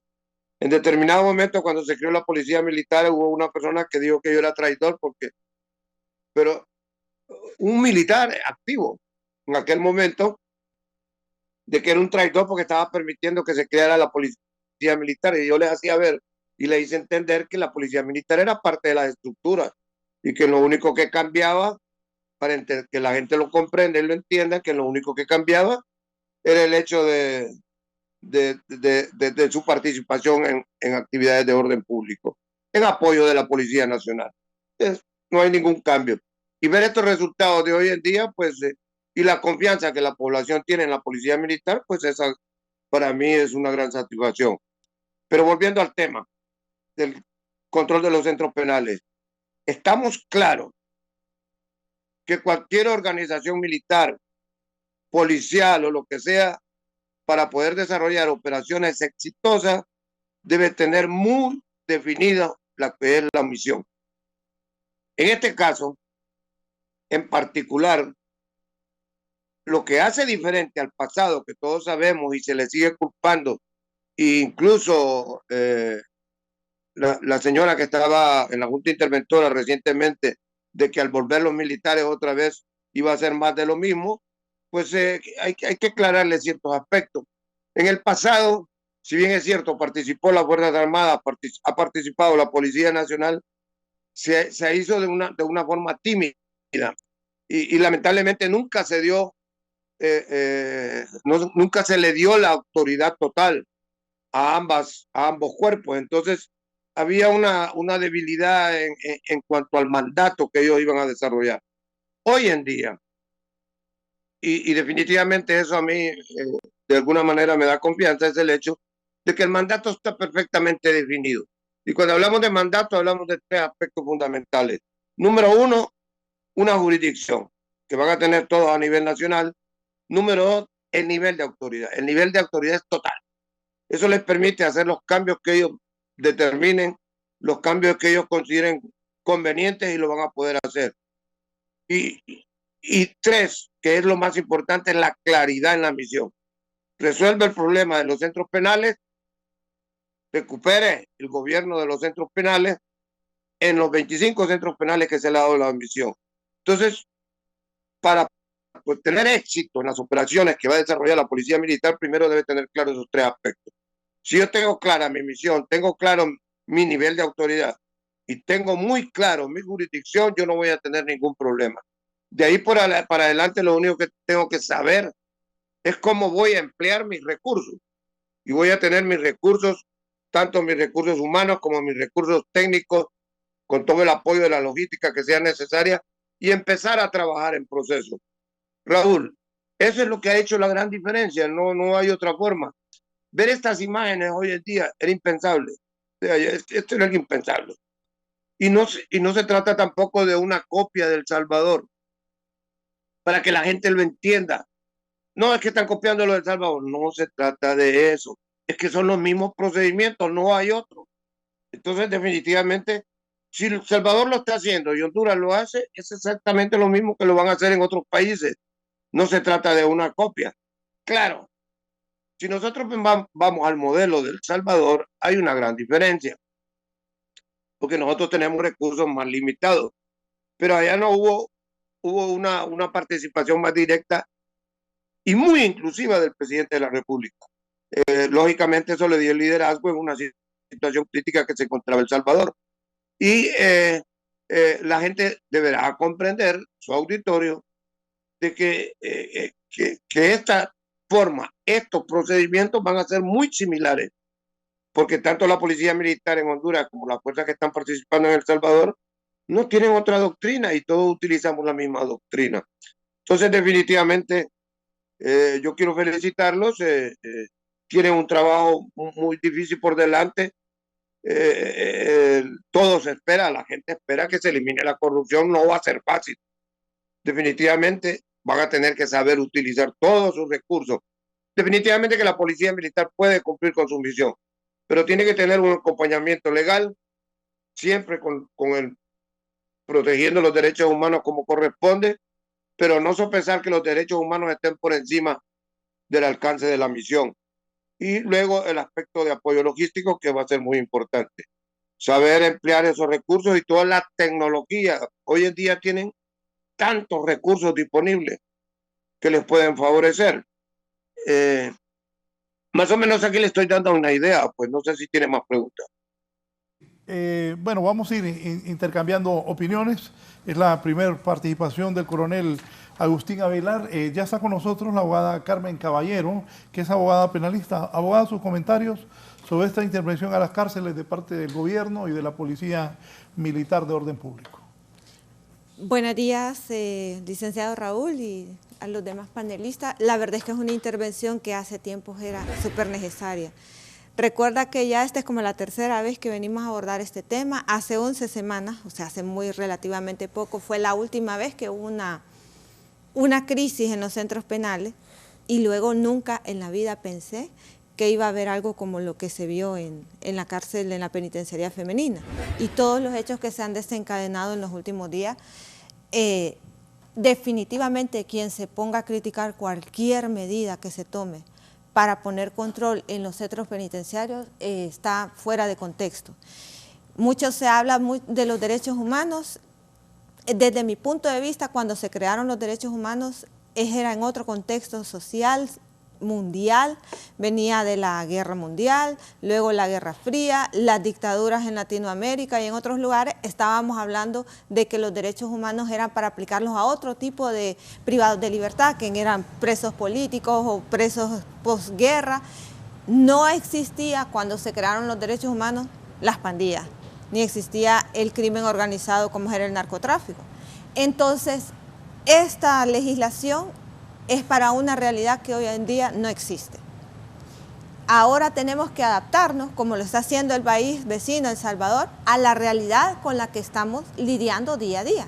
En determinado momento, cuando se creó la policía militar, hubo una persona que dijo que yo era traidor, pero un militar activo en aquel momento, de que era un traidor porque estaba permitiendo que se creara la policía militar. Y yo les hacía ver y le hice entender que la policía militar era parte de las estructuras y que lo único que cambiaba, para que la gente lo comprenda y lo entienda, que lo único que cambiaba era el hecho de su participación en actividades de orden público, en apoyo de la Policía Nacional. Entonces, no hay ningún cambio. Y ver estos resultados de hoy en día, pues, y la confianza que la población tiene en la Policía Militar, pues esa para mí es una gran satisfacción. Pero volviendo al tema del control de los centros penales, estamos claros que cualquier organización militar, policial o lo que sea, para poder desarrollar operaciones exitosas, debe tener muy definida la que es la misión. En este caso, en particular, lo que hace diferente al pasado, que todos sabemos y se le sigue culpando, e incluso la señora que estaba en la Junta Interventora recientemente, de que al volver los militares otra vez iba a ser más de lo mismo, pues hay que aclararle ciertos aspectos. En el pasado, si bien es cierto, participó las Fuerzas Armadas, ha participado la Policía Nacional, se hizo de una forma tímida y lamentablemente nunca se dio, nunca se le dio la autoridad total a ambos cuerpos. Entonces, había una debilidad en cuanto al mandato que ellos iban a desarrollar. Hoy en día, y definitivamente eso a mí de alguna manera me da confianza, es el hecho de que el mandato está perfectamente definido. Y cuando hablamos de mandato, hablamos de tres aspectos fundamentales. Número uno, una jurisdicción que van a tener todos a nivel nacional. Número dos, el nivel de autoridad. El nivel de autoridad es total. Eso les permite hacer los cambios que ellos determinen, los cambios que ellos consideren convenientes y lo van a poder hacer. Y tres, que es lo más importante, la claridad en la misión. Resuelve el problema de los centros penales, recupere el gobierno de los centros penales en los 25 centros penales que se le ha dado la misión. Entonces, para tener éxito en las operaciones que va a desarrollar la Policía Militar, primero debe tener claro esos tres aspectos. Si yo tengo clara mi misión, tengo claro mi nivel de autoridad y tengo muy claro mi jurisdicción, yo no voy a tener ningún problema. De ahí para adelante, lo único que tengo que saber es cómo voy a emplear mis recursos. Y voy a tener mis recursos, tanto mis recursos humanos como mis recursos técnicos, con todo el apoyo de la logística que sea necesaria, y empezar a trabajar en proceso. Raúl, eso es lo que ha hecho la gran diferencia, no hay otra forma. Ver estas imágenes hoy en día era impensable. Esto era impensable. Y no se trata tampoco de una copia de El Salvador, para que la gente lo entienda. No es que están copiando lo de El Salvador, no se trata de eso. Es que son los mismos procedimientos, no hay otro. Entonces, definitivamente, si El Salvador lo está haciendo y Honduras lo hace, es exactamente lo mismo que lo van a hacer en otros países. No se trata de una copia. Claro, si nosotros vamos al modelo de El Salvador, hay una gran diferencia, porque nosotros tenemos recursos más limitados, pero allá no hubo una participación más directa y muy inclusiva del presidente de la República. Lógicamente eso le dio el liderazgo en una situación crítica que se encontraba El Salvador. Y la gente deberá comprender, su auditorio, de que esta forma, estos procedimientos van a ser muy similares, porque tanto la Policía Militar en Honduras como las fuerzas que están participando en El Salvador no tienen otra doctrina y todos utilizamos la misma doctrina. Entonces, definitivamente, yo quiero felicitarlos. Tienen un trabajo muy difícil por delante. Todo se espera, la gente espera que se elimine la corrupción. No va a ser fácil. Definitivamente van a tener que saber utilizar todos sus recursos. Definitivamente que la Policía Militar puede cumplir con su misión, pero tiene que tener un acompañamiento legal, siempre protegiendo los derechos humanos como corresponde, pero no sopesar que los derechos humanos estén por encima del alcance de la misión. Y luego el aspecto de apoyo logístico, que va a ser muy importante. Saber emplear esos recursos y toda la tecnología. Hoy en día tienen tantos recursos disponibles que les pueden favorecer. Más o menos aquí le estoy dando una idea, pues no sé si tiene más preguntas. Bueno, vamos a ir intercambiando opiniones. Es la primera participación del coronel Agustín Avelar. Ya está con nosotros la abogada Carmen Caballero, que es abogada penalista. Abogada, sus comentarios sobre esta intervención a las cárceles de parte del gobierno y de la Policía Militar de Orden Público. Buenos días, licenciado Raúl, y a los demás panelistas. La verdad es que es una intervención que hace tiempo era súper necesaria. Recuerda que ya esta es como la tercera vez que venimos a abordar este tema. Hace 11 semanas, o sea, hace muy relativamente poco, fue la última vez que hubo una crisis en los centros penales, y luego nunca en la vida pensé que iba a haber algo como lo que se vio en la cárcel, en la penitenciaría femenina. Y todos los hechos que se han desencadenado en los últimos días, definitivamente quien se ponga a criticar cualquier medida que se tome para poner control en los centros penitenciarios está fuera de contexto. Mucho se habla de los derechos humanos. Desde mi punto de vista, cuando se crearon los derechos humanos, era en otro contexto social, mundial, venía de la Guerra Mundial, luego la Guerra Fría, las dictaduras en Latinoamérica y en otros lugares. Estábamos hablando de que los derechos humanos eran para aplicarlos a otro tipo de privados de libertad, que eran presos políticos o presos posguerra. No existía, cuando se crearon los derechos humanos, las pandillas, ni existía el crimen organizado como era el narcotráfico. Entonces, esta legislación es para una realidad que hoy en día no existe. Ahora tenemos que adaptarnos, como lo está haciendo el país vecino, El Salvador, a la realidad con la que estamos lidiando día a día.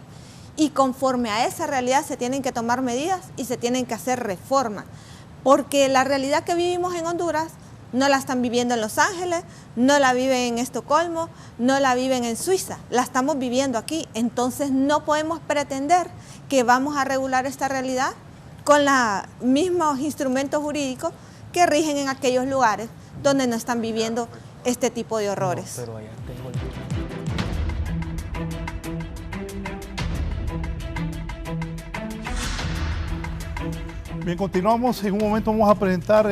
Y conforme a esa realidad se tienen que tomar medidas y se tienen que hacer reformas. Porque la realidad que vivimos en Honduras no la están viviendo en Los Ángeles, no la viven en Estocolmo, no la viven en Suiza, la estamos viviendo aquí. Entonces no podemos pretender que vamos a regular esta realidad con los mismos instrumentos jurídicos que rigen en aquellos lugares donde no están viviendo este tipo de horrores. No, pero allá tengo Bien, continuamos. En un momento vamos a presentar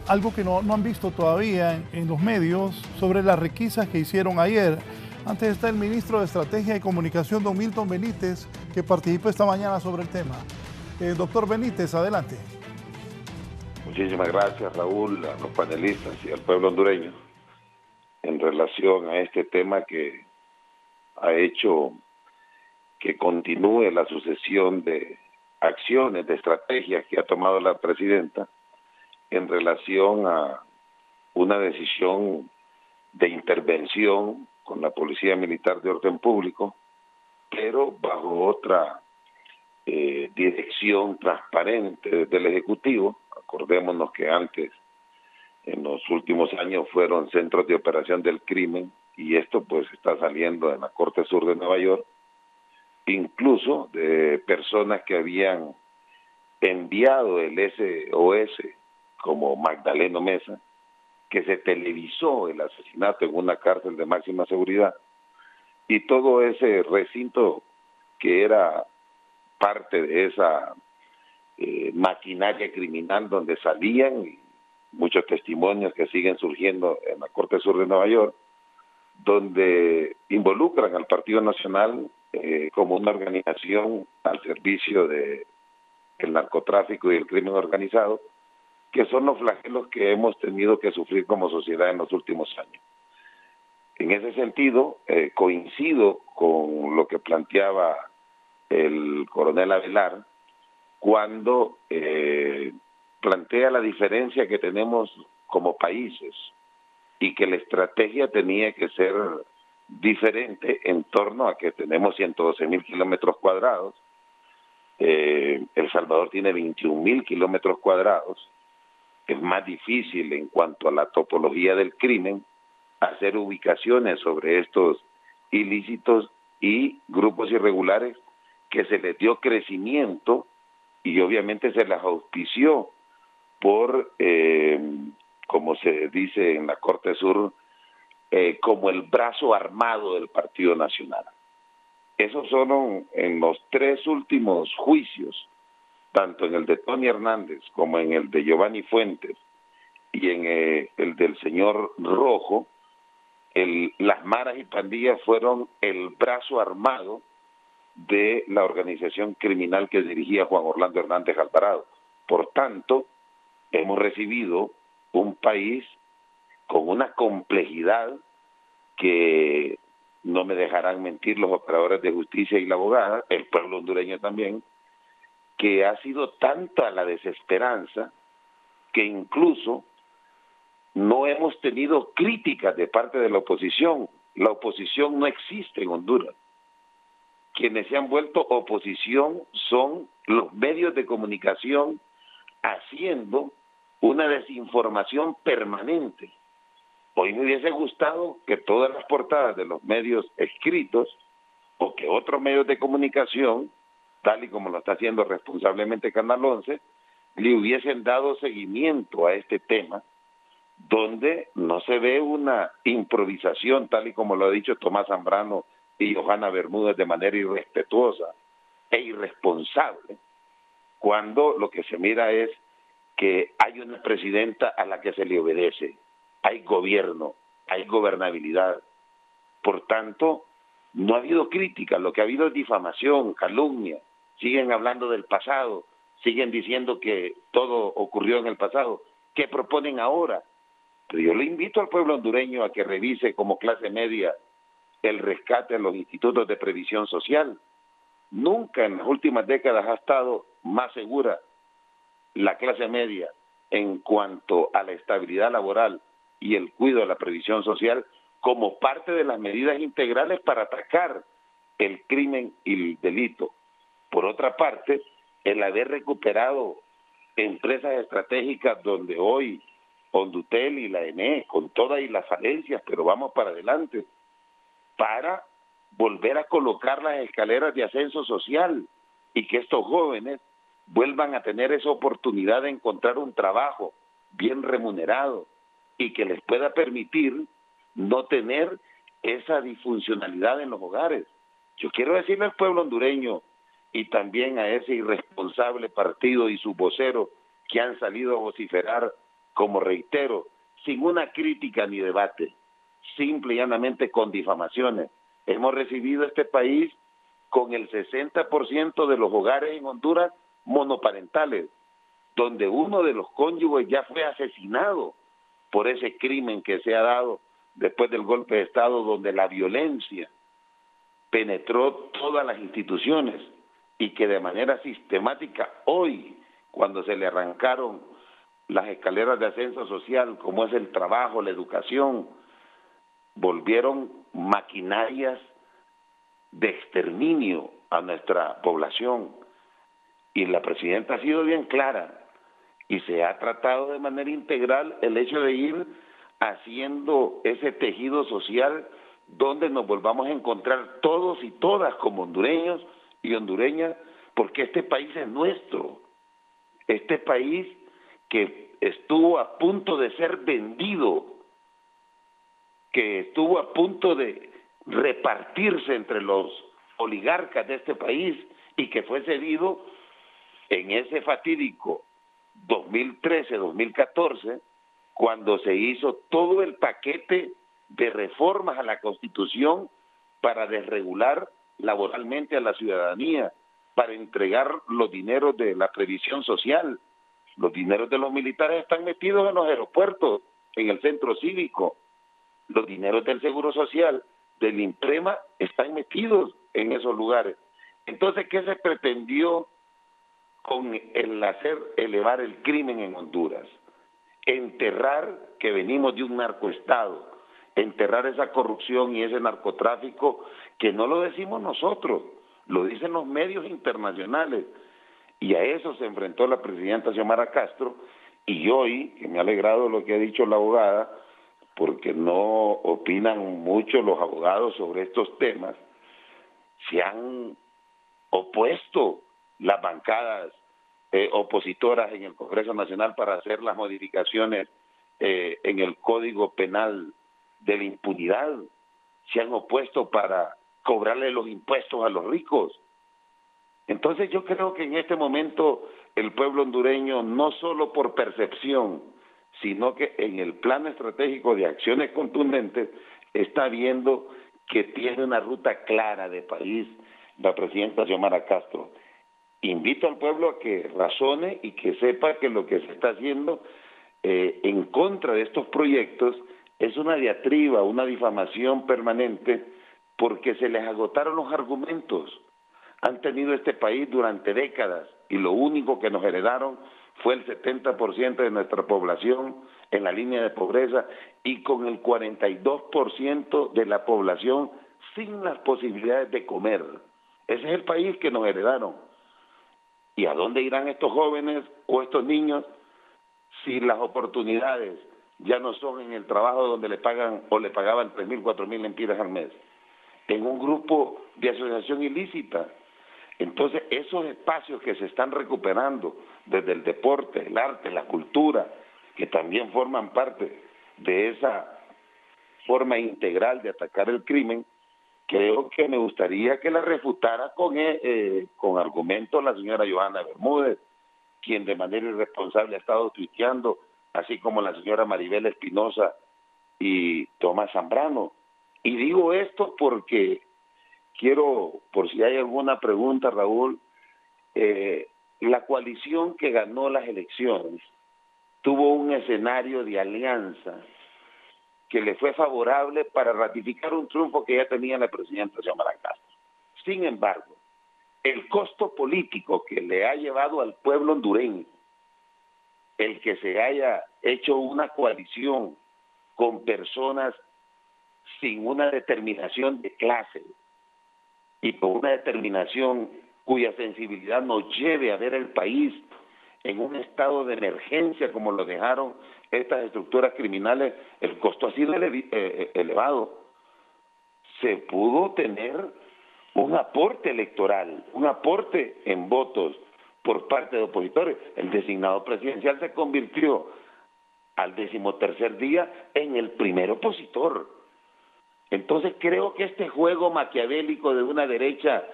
algo que no han visto todavía en los medios sobre las requisas que hicieron ayer. Antes está el ministro de Estrategia y Comunicación, don Milton Benítez, que participó esta mañana sobre el tema. Doctor Benítez, adelante. Muchísimas gracias, Raúl, a los panelistas y al pueblo hondureño en relación a este tema que ha hecho que continúe la sucesión de acciones, de estrategias que ha tomado la presidenta en relación a una decisión de intervención con la Policía Militar de Orden Público, pero bajo otra dirección transparente del Ejecutivo. Acordémonos que antes, en los últimos años, fueron centros de operación del crimen, y esto pues está saliendo en la Corte Sur de Nueva York, incluso de personas que habían enviado el SOS, como Magdaleno Mesa, que se televisó el asesinato en una cárcel de máxima seguridad, y todo ese recinto que era parte de esa maquinaria criminal donde salían, y muchos testimonios que siguen surgiendo en la Corte Sur de Nueva York, donde involucran al Partido Nacional como una organización al servicio del narcotráfico y el crimen organizado, que son los flagelos que hemos tenido que sufrir como sociedad en los últimos años. En ese sentido, coincido con lo que planteaba el coronel Avelar cuando plantea la diferencia que tenemos como países y que la estrategia tenía que ser diferente en torno a que tenemos 112,000 kilómetros cuadrados, El Salvador tiene 21,000 kilómetros cuadrados. Es más difícil en cuanto a la topología del crimen hacer ubicaciones sobre estos ilícitos y grupos irregulares que se les dio crecimiento y obviamente se las auspició por, como se dice en la Corte Sur, como el brazo armado del Partido Nacional. Esos son en los tres últimos juicios, tanto en el de Tony Hernández como en el de Giovanni Fuentes y en el del señor Rojo, las maras y pandillas fueron el brazo armado de la organización criminal que dirigía Juan Orlando Hernández Alvarado. Por tanto, hemos recibido un país con una complejidad que no me dejarán mentir los operadores de justicia y la abogada, el pueblo hondureño también, que ha sido tanta la desesperanza que incluso no hemos tenido críticas de parte de la oposición. La oposición no existe en Honduras. Quienes se han vuelto oposición son los medios de comunicación haciendo una desinformación permanente. Hoy me hubiese gustado que todas las portadas de los medios escritos o que otros medios de comunicación, tal y como lo está haciendo responsablemente Canal 11, le hubiesen dado seguimiento a este tema, donde no se ve una improvisación, tal y como lo ha dicho Tomás Zambrano y Johanna Bermúdez de manera irrespetuosa e irresponsable, cuando lo que se mira es que hay una presidenta a la que se le obedece, hay gobierno, hay gobernabilidad. Por tanto, no ha habido crítica, lo que ha habido es difamación, calumnia, siguen hablando del pasado, siguen diciendo que todo ocurrió en el pasado. ¿Qué proponen ahora? Pero yo le invito al pueblo hondureño a que revise como clase media el rescate a los institutos de previsión social. Nunca en las últimas décadas ha estado más segura la clase media en cuanto a la estabilidad laboral y el cuidado de la previsión social como parte de las medidas integrales para atacar el crimen y el delito. Por otra parte, el haber recuperado empresas estratégicas donde hoy Hondutel y la ENE, con todas y las falencias, pero vamos para adelante, para volver a colocar las escaleras de ascenso social y que estos jóvenes vuelvan a tener esa oportunidad de encontrar un trabajo bien remunerado y que les pueda permitir no tener esa disfuncionalidad en los hogares. Yo quiero decirle al pueblo hondureño y también a ese irresponsable partido y sus voceros que han salido a vociferar, como reitero, sin una crítica ni debate, simple y llanamente con difamaciones. Hemos recibido este país con el 60% de los hogares en Honduras monoparentales, donde uno de los cónyuges ya fue asesinado por ese crimen que se ha dado después del golpe de Estado, donde la violencia penetró todas las instituciones y que de manera sistemática hoy, cuando se le arrancaron las escaleras de ascenso social, como es el trabajo, la educación, volvieron maquinarias de exterminio a nuestra población. Y la presidenta ha sido bien clara y se ha tratado de manera integral el hecho de ir haciendo ese tejido social donde nos volvamos a encontrar todos y todas como hondureños y hondureñas, porque este país es nuestro. Este país que estuvo a punto de ser vendido, que estuvo a punto de repartirse entre los oligarcas de este país y que fue cedido en ese fatídico 2013-2014, cuando se hizo todo el paquete de reformas a la Constitución para desregular laboralmente a la ciudadanía, para entregar los dineros de la previsión social. Los dineros de los militares están metidos en los aeropuertos, en el centro cívico. Los dineros del Seguro Social, del INPREMA, están metidos en esos lugares. Entonces, ¿qué se pretendió con el hacer elevar el crimen en Honduras? Enterrar que venimos de un narcoestado, enterrar esa corrupción y ese narcotráfico, que no lo decimos nosotros, lo dicen los medios internacionales. Y a eso se enfrentó la presidenta Xiomara Castro, y hoy, que me ha alegrado lo que ha dicho la abogada, porque no opinan mucho los abogados sobre estos temas, se han opuesto las bancadas opositoras en el Congreso Nacional para hacer las modificaciones en el Código Penal de la impunidad, se han opuesto para cobrarle los impuestos a los ricos. Entonces yo creo que en este momento el pueblo hondureño, no solo por percepción, sino que en el plano estratégico de acciones contundentes, está viendo que tiene una ruta clara de país la presidenta Xiomara Castro. Invito al pueblo a que razone y que sepa que lo que se está haciendo en contra de estos proyectos es una diatriba, una difamación permanente, porque se les agotaron los argumentos. Han tenido este país durante décadas y lo único que nos heredaron fue el 70% de nuestra población en la línea de pobreza y con el 42% de la población sin las posibilidades de comer. Ese es el país que nos heredaron. ¿Y a dónde irán estos jóvenes o estos niños si las oportunidades ya no son en el trabajo donde le pagan o le pagaban 3.000, 4.000 lempiras al mes? En un grupo de asociación ilícita. Entonces, esos espacios que se están recuperando desde el deporte, el arte, la cultura, que también forman parte de esa forma integral de atacar el crimen, creo que me gustaría que la refutara con argumentos la señora Johanna Bermúdez, quien de manera irresponsable ha estado tuiteando, así como la señora Maribel Espinosa y Tomás Zambrano. Y digo esto porque quiero, por si hay alguna pregunta, Raúl, la coalición que ganó las elecciones tuvo un escenario de alianza que le fue favorable para ratificar un triunfo que ya tenía la presidenta Xiomara Castro. Sin embargo, el costo político que le ha llevado al pueblo hondureño, el que se haya hecho una coalición con personas sin una determinación de clase y con una determinación cuya sensibilidad nos lleve a ver el país en un estado de emergencia como lo dejaron estas estructuras criminales, el costo ha sido elevado. Se pudo tener un aporte electoral, un aporte en votos por parte de opositores. El designado presidencial se convirtió al 13º día en el primer opositor. Entonces creo que este juego maquiavélico de una derecha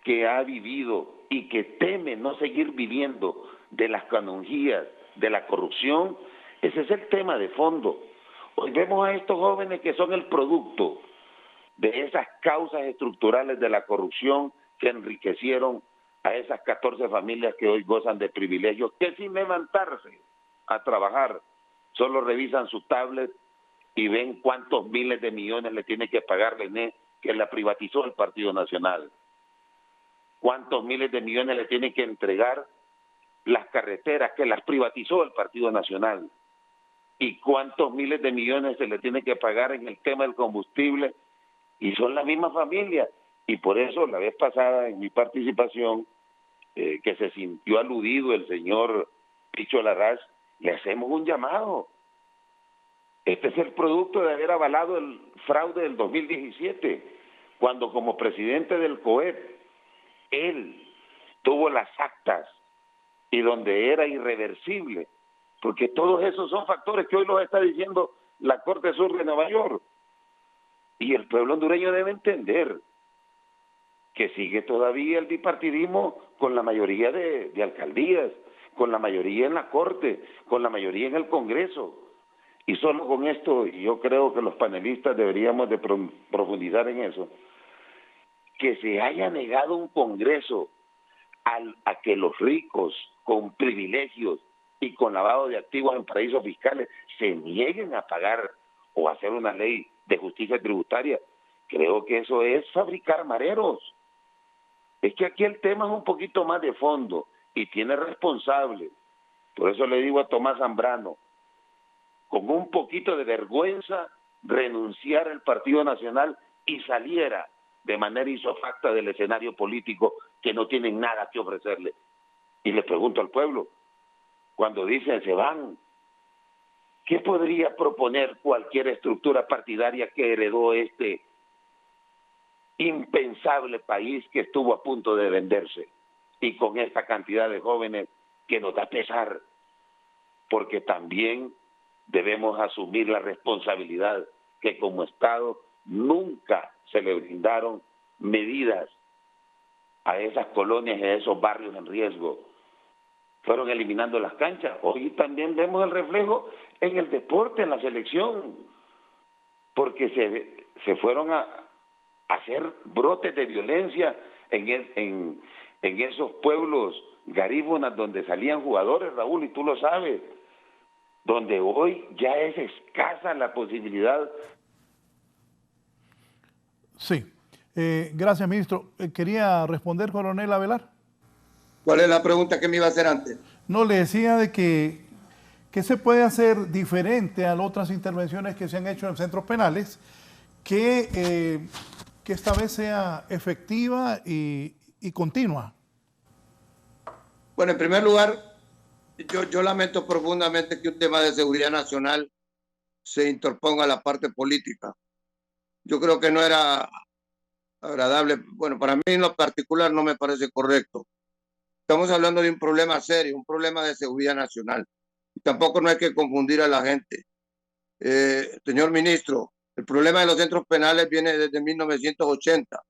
que ha vivido y que teme no seguir viviendo de las canonjías, de la corrupción, ese es el tema de fondo. Hoy vemos a estos jóvenes que son el producto de esas causas estructurales de la corrupción que enriquecieron a esas 14 familias que hoy gozan de privilegios, que sin levantarse a trabajar, solo revisan su tablet y ven cuántos miles de millones le tiene que pagar la ENE, que la privatizó el Partido Nacional. Cuántos miles de millones le tiene que entregar las carreteras, que las privatizó el Partido Nacional. Y cuántos miles de millones se le tiene que pagar en el tema del combustible. Y son la misma familia. Y por eso la vez pasada en mi participación, que se sintió aludido el señor Picho Larraz, le hacemos un llamado. Este es el producto de haber avalado el fraude del 2017, cuando como presidente del COEP, él tuvo las actas y donde era irreversible, porque todos esos son factores que hoy los está diciendo la Corte Sur de Nueva York. Y el pueblo hondureño debe entender que sigue todavía el bipartidismo con la mayoría de alcaldías, con la mayoría en la Corte, con la mayoría en el Congreso. Y solo con esto, y yo creo que los panelistas deberíamos de profundizar en eso, que se haya negado un Congreso a que los ricos con privilegios y con lavado de activos en paraísos fiscales se nieguen a pagar o hacer una ley de justicia tributaria. Creo que eso es fabricar mareros. Es que aquí el tema es un poquito más de fondo y tiene responsables. Por eso le digo a Tomás Zambrano, con un poquito de vergüenza, renunciar al Partido Nacional y saliera de manera isofacta del escenario político que no tienen nada que ofrecerle. Y le pregunto al pueblo, cuando dicen se van, ¿qué podría proponer cualquier estructura partidaria que heredó este impensable país que estuvo a punto de venderse? Y con esta cantidad de jóvenes que nos da pesar, porque también debemos asumir la responsabilidad que como Estado nunca se le brindaron medidas a esas colonias y a esos barrios en riesgo. Fueron eliminando las canchas. Hoy también vemos el reflejo en el deporte, en la selección, porque se fueron a hacer brotes de violencia en esos pueblos garífunas donde salían jugadores, Raúl, y tú lo sabes, donde hoy ya es escasa la posibilidad. Sí. Gracias, ministro. ¿Quería responder, coronel Avelar? ¿Cuál es la pregunta que me iba a hacer antes? No, le decía de que se puede hacer diferente a las otras intervenciones que se han hecho en centros penales, que esta vez sea efectiva y continua. Bueno, en primer lugar, yo lamento profundamente que un tema de seguridad nacional se interponga a la parte política. Yo creo que no era agradable. Bueno, para mí en lo particular no me parece correcto. Estamos hablando de un problema serio, un problema de seguridad nacional. Y tampoco no hay que confundir a la gente. Señor ministro, el problema de los centros penales viene desde 1980.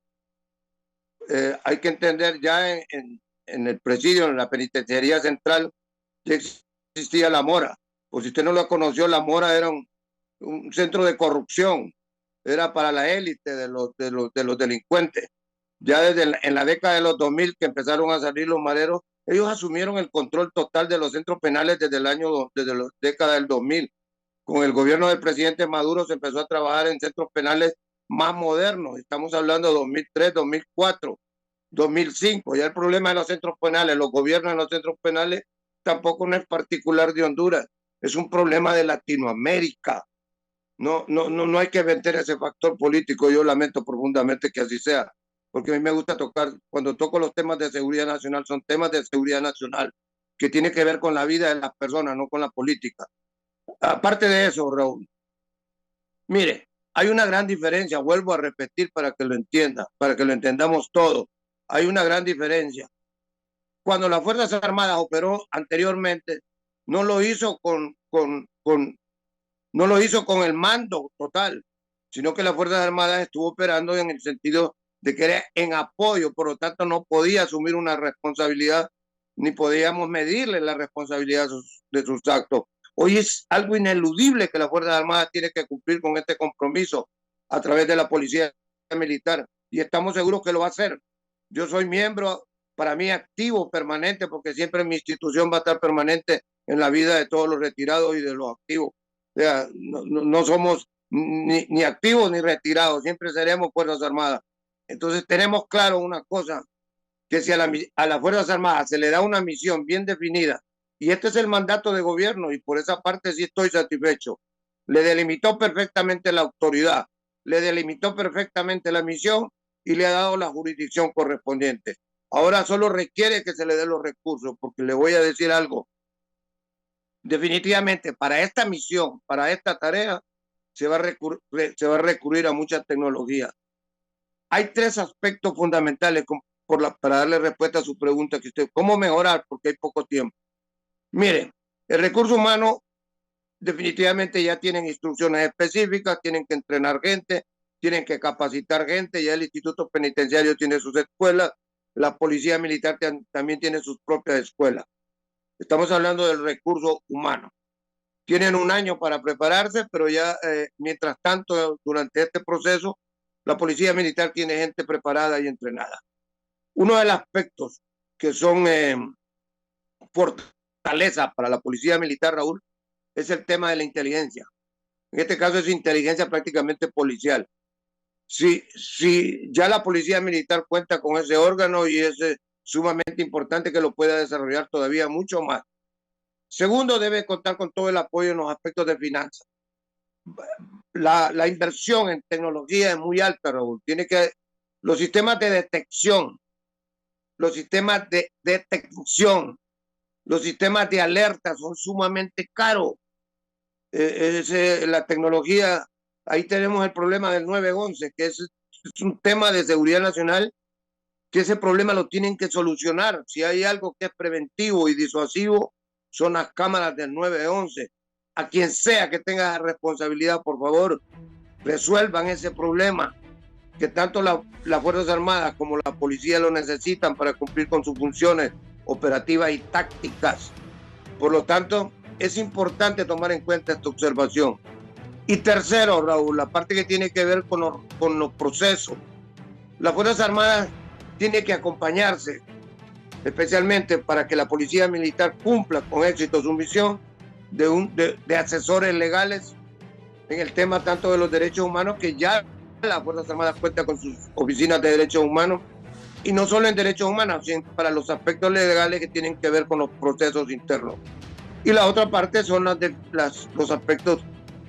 Hay que entender ya en el presidio, en la penitenciaría central, ya existía la Mora. Por si usted no lo conoció, la Mora era un centro de corrupción. Era para la élite de los delincuentes. Ya desde en la década de los 2000 que empezaron a salir los maderos, ellos asumieron el control total de los centros penales desde la década del 2000. Con el gobierno del presidente Maduro se empezó a trabajar en centros penales más modernos. Estamos hablando de 2003, 2004, 2005. Ya el problema de los centros penales, los gobiernos de los centros penales, tampoco no es particular de Honduras. Es un problema de Latinoamérica. No hay que vender ese factor político. Yo lamento profundamente que así sea, porque a mí me gusta tocar, cuando toco los temas de seguridad nacional, son temas de seguridad nacional. que tiene que ver con la vida de las personas, no con la política. Aparte de eso, Raúl, mire, hay una gran diferencia, vuelvo a repetir para que lo entienda, para que lo entendamos todo. Hay una gran diferencia. Cuando las Fuerzas Armadas operó anteriormente, no lo hizo no lo hizo con el mando total, sino que las Fuerzas Armadas estuvo operando en el sentido de que era en apoyo, por lo tanto no podía asumir una responsabilidad, ni podíamos medirle la responsabilidad de sus actos. Hoy es algo ineludible que las Fuerzas Armadas tienen que cumplir con este compromiso a través de la Policía Militar, y estamos seguros que lo va a hacer. Yo soy miembro, para mí activo, permanente, porque siempre mi institución va a estar permanente en la vida de todos los retirados y de los activos. O sea, no somos ni activos ni retirados, siempre seremos Fuerzas Armadas. Entonces tenemos claro una cosa, que si a las Fuerzas Armadas se le da una misión bien definida, y este es el mandato de gobierno, y por esa parte sí estoy satisfecho, le delimitó perfectamente la autoridad, le delimitó perfectamente la misión y le ha dado la jurisdicción correspondiente. Ahora solo requiere que se le den los recursos, porque le voy a decir algo. Definitivamente, para esta misión, para esta tarea, se va a recurrir a mucha tecnología. Hay tres aspectos fundamentales para darle respuesta a su pregunta, ¿cómo mejorar? Porque hay poco tiempo. Miren, el recurso humano definitivamente ya tienen instrucciones específicas, tienen que entrenar gente, tienen que capacitar gente, ya el Instituto Penitenciario tiene sus escuelas, la Policía Militar también tiene sus propias escuelas. Estamos hablando del recurso humano. Tienen un año para prepararse, pero ya mientras tanto, durante este proceso, la Policía Militar tiene gente preparada y entrenada. Uno de los aspectos que son fortaleza para la Policía Militar, Raúl, es el tema de la inteligencia. En este caso es inteligencia prácticamente policial. Si ya la Policía Militar cuenta con ese órgano, y es sumamente importante que lo pueda desarrollar todavía mucho más. Segundo, debe contar con todo el apoyo en los aspectos de finanzas. La inversión en tecnología es muy alta, Raúl. Los sistemas de detección, los sistemas de alerta son sumamente caros. La tecnología, ahí tenemos el problema del 911, que es un tema de seguridad nacional, que ese problema lo tienen que solucionar. Si hay algo que es preventivo y disuasivo, son las cámaras del 911. A quien sea que tenga responsabilidad, por favor, resuelvan ese problema, que tanto las Fuerzas Armadas como la policía lo necesitan para cumplir con sus funciones operativas y tácticas. Por lo tanto, es importante tomar en cuenta esta observación. Y tercero, Raúl, la parte que tiene que ver con los procesos. Las Fuerzas Armadas tienen que acompañarse, especialmente para que la Policía Militar cumpla con éxito su misión, de asesores legales en el tema tanto de los derechos humanos, que ya las Fuerzas Armadas cuentan con sus oficinas de derechos humanos, y no solo en derechos humanos, sino para los aspectos legales que tienen que ver con los procesos internos. Y la otra parte son los aspectos,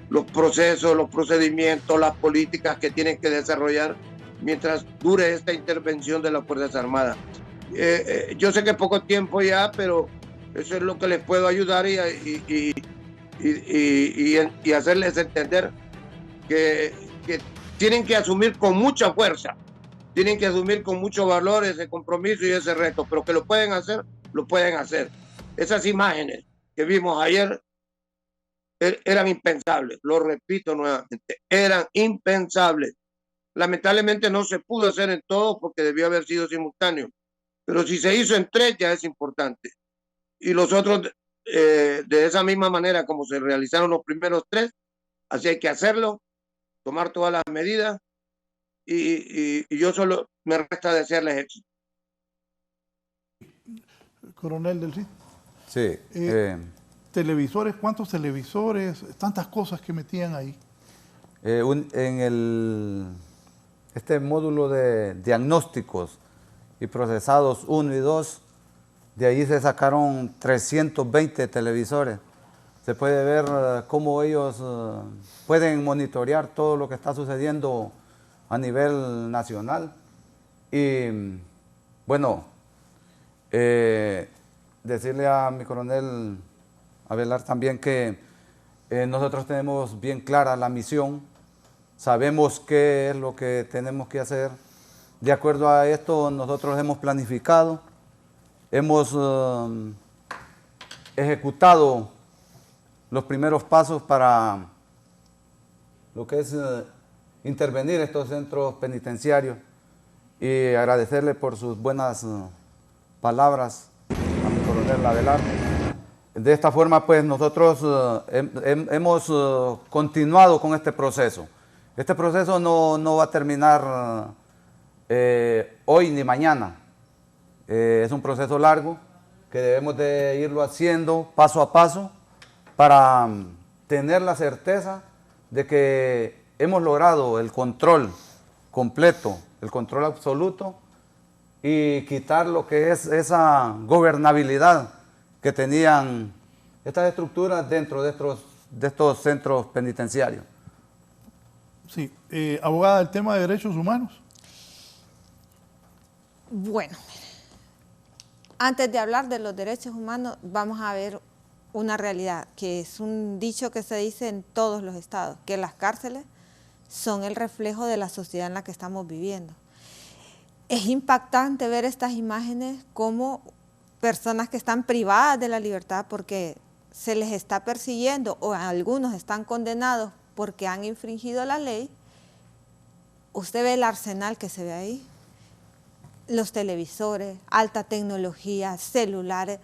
los procesos, los procedimientos, las políticas que tienen que desarrollar mientras dure esta intervención de las Fuerzas Armadas. Yo sé que es poco tiempo ya, pero eso es lo que les puedo ayudar y hacerles entender que tienen que asumir con mucha fuerza, tienen que asumir con mucho valor ese compromiso y ese reto, pero que lo pueden hacer, lo pueden hacer. Esas imágenes que vimos ayer eran impensables, lo repito nuevamente, eran impensables. Lamentablemente no se pudo hacer en todo porque debió haber sido simultáneo, pero si se hizo en 3 ya es importante. Y los otros, de esa misma manera como se realizaron los primeros 3, así hay que hacerlo, tomar todas las medidas, y yo solo me resta desearles éxito. Coronel del CID. Sí. Televisores, ¿cuántos televisores? Tantas cosas que metían ahí. Este módulo de diagnósticos y procesados 1 y 2, de ahí se sacaron 320 televisores. Se puede ver cómo ellos pueden monitorear todo lo que está sucediendo a nivel nacional. Y bueno, decirle a mi coronel Avelar también que nosotros tenemos bien clara la misión, sabemos qué es lo que tenemos que hacer. De acuerdo a esto, nosotros hemos planificado, hemos ejecutado los primeros pasos para lo que es intervenir estos centros penitenciarios y agradecerle por sus buenas palabras a mi coronel Avelar. De esta forma, pues nosotros hemos continuado con este proceso. Este proceso no va a terminar hoy ni mañana. Es un proceso largo que debemos de irlo haciendo paso a paso para tener la certeza de que hemos logrado el control completo, el control absoluto y quitar lo que es esa gobernabilidad que tenían estas estructuras dentro de estos centros penitenciarios. Sí, abogada, el tema de derechos humanos. Bueno, antes de hablar de los derechos humanos, vamos a ver una realidad, que es un dicho que se dice en todos los estados, que las cárceles son el reflejo de la sociedad en la que estamos viviendo. Es impactante ver estas imágenes como personas que están privadas de la libertad porque se les está persiguiendo o algunos están condenados porque han infringido la ley. Usted ve el arsenal que se ve ahí, los televisores, alta tecnología, celulares.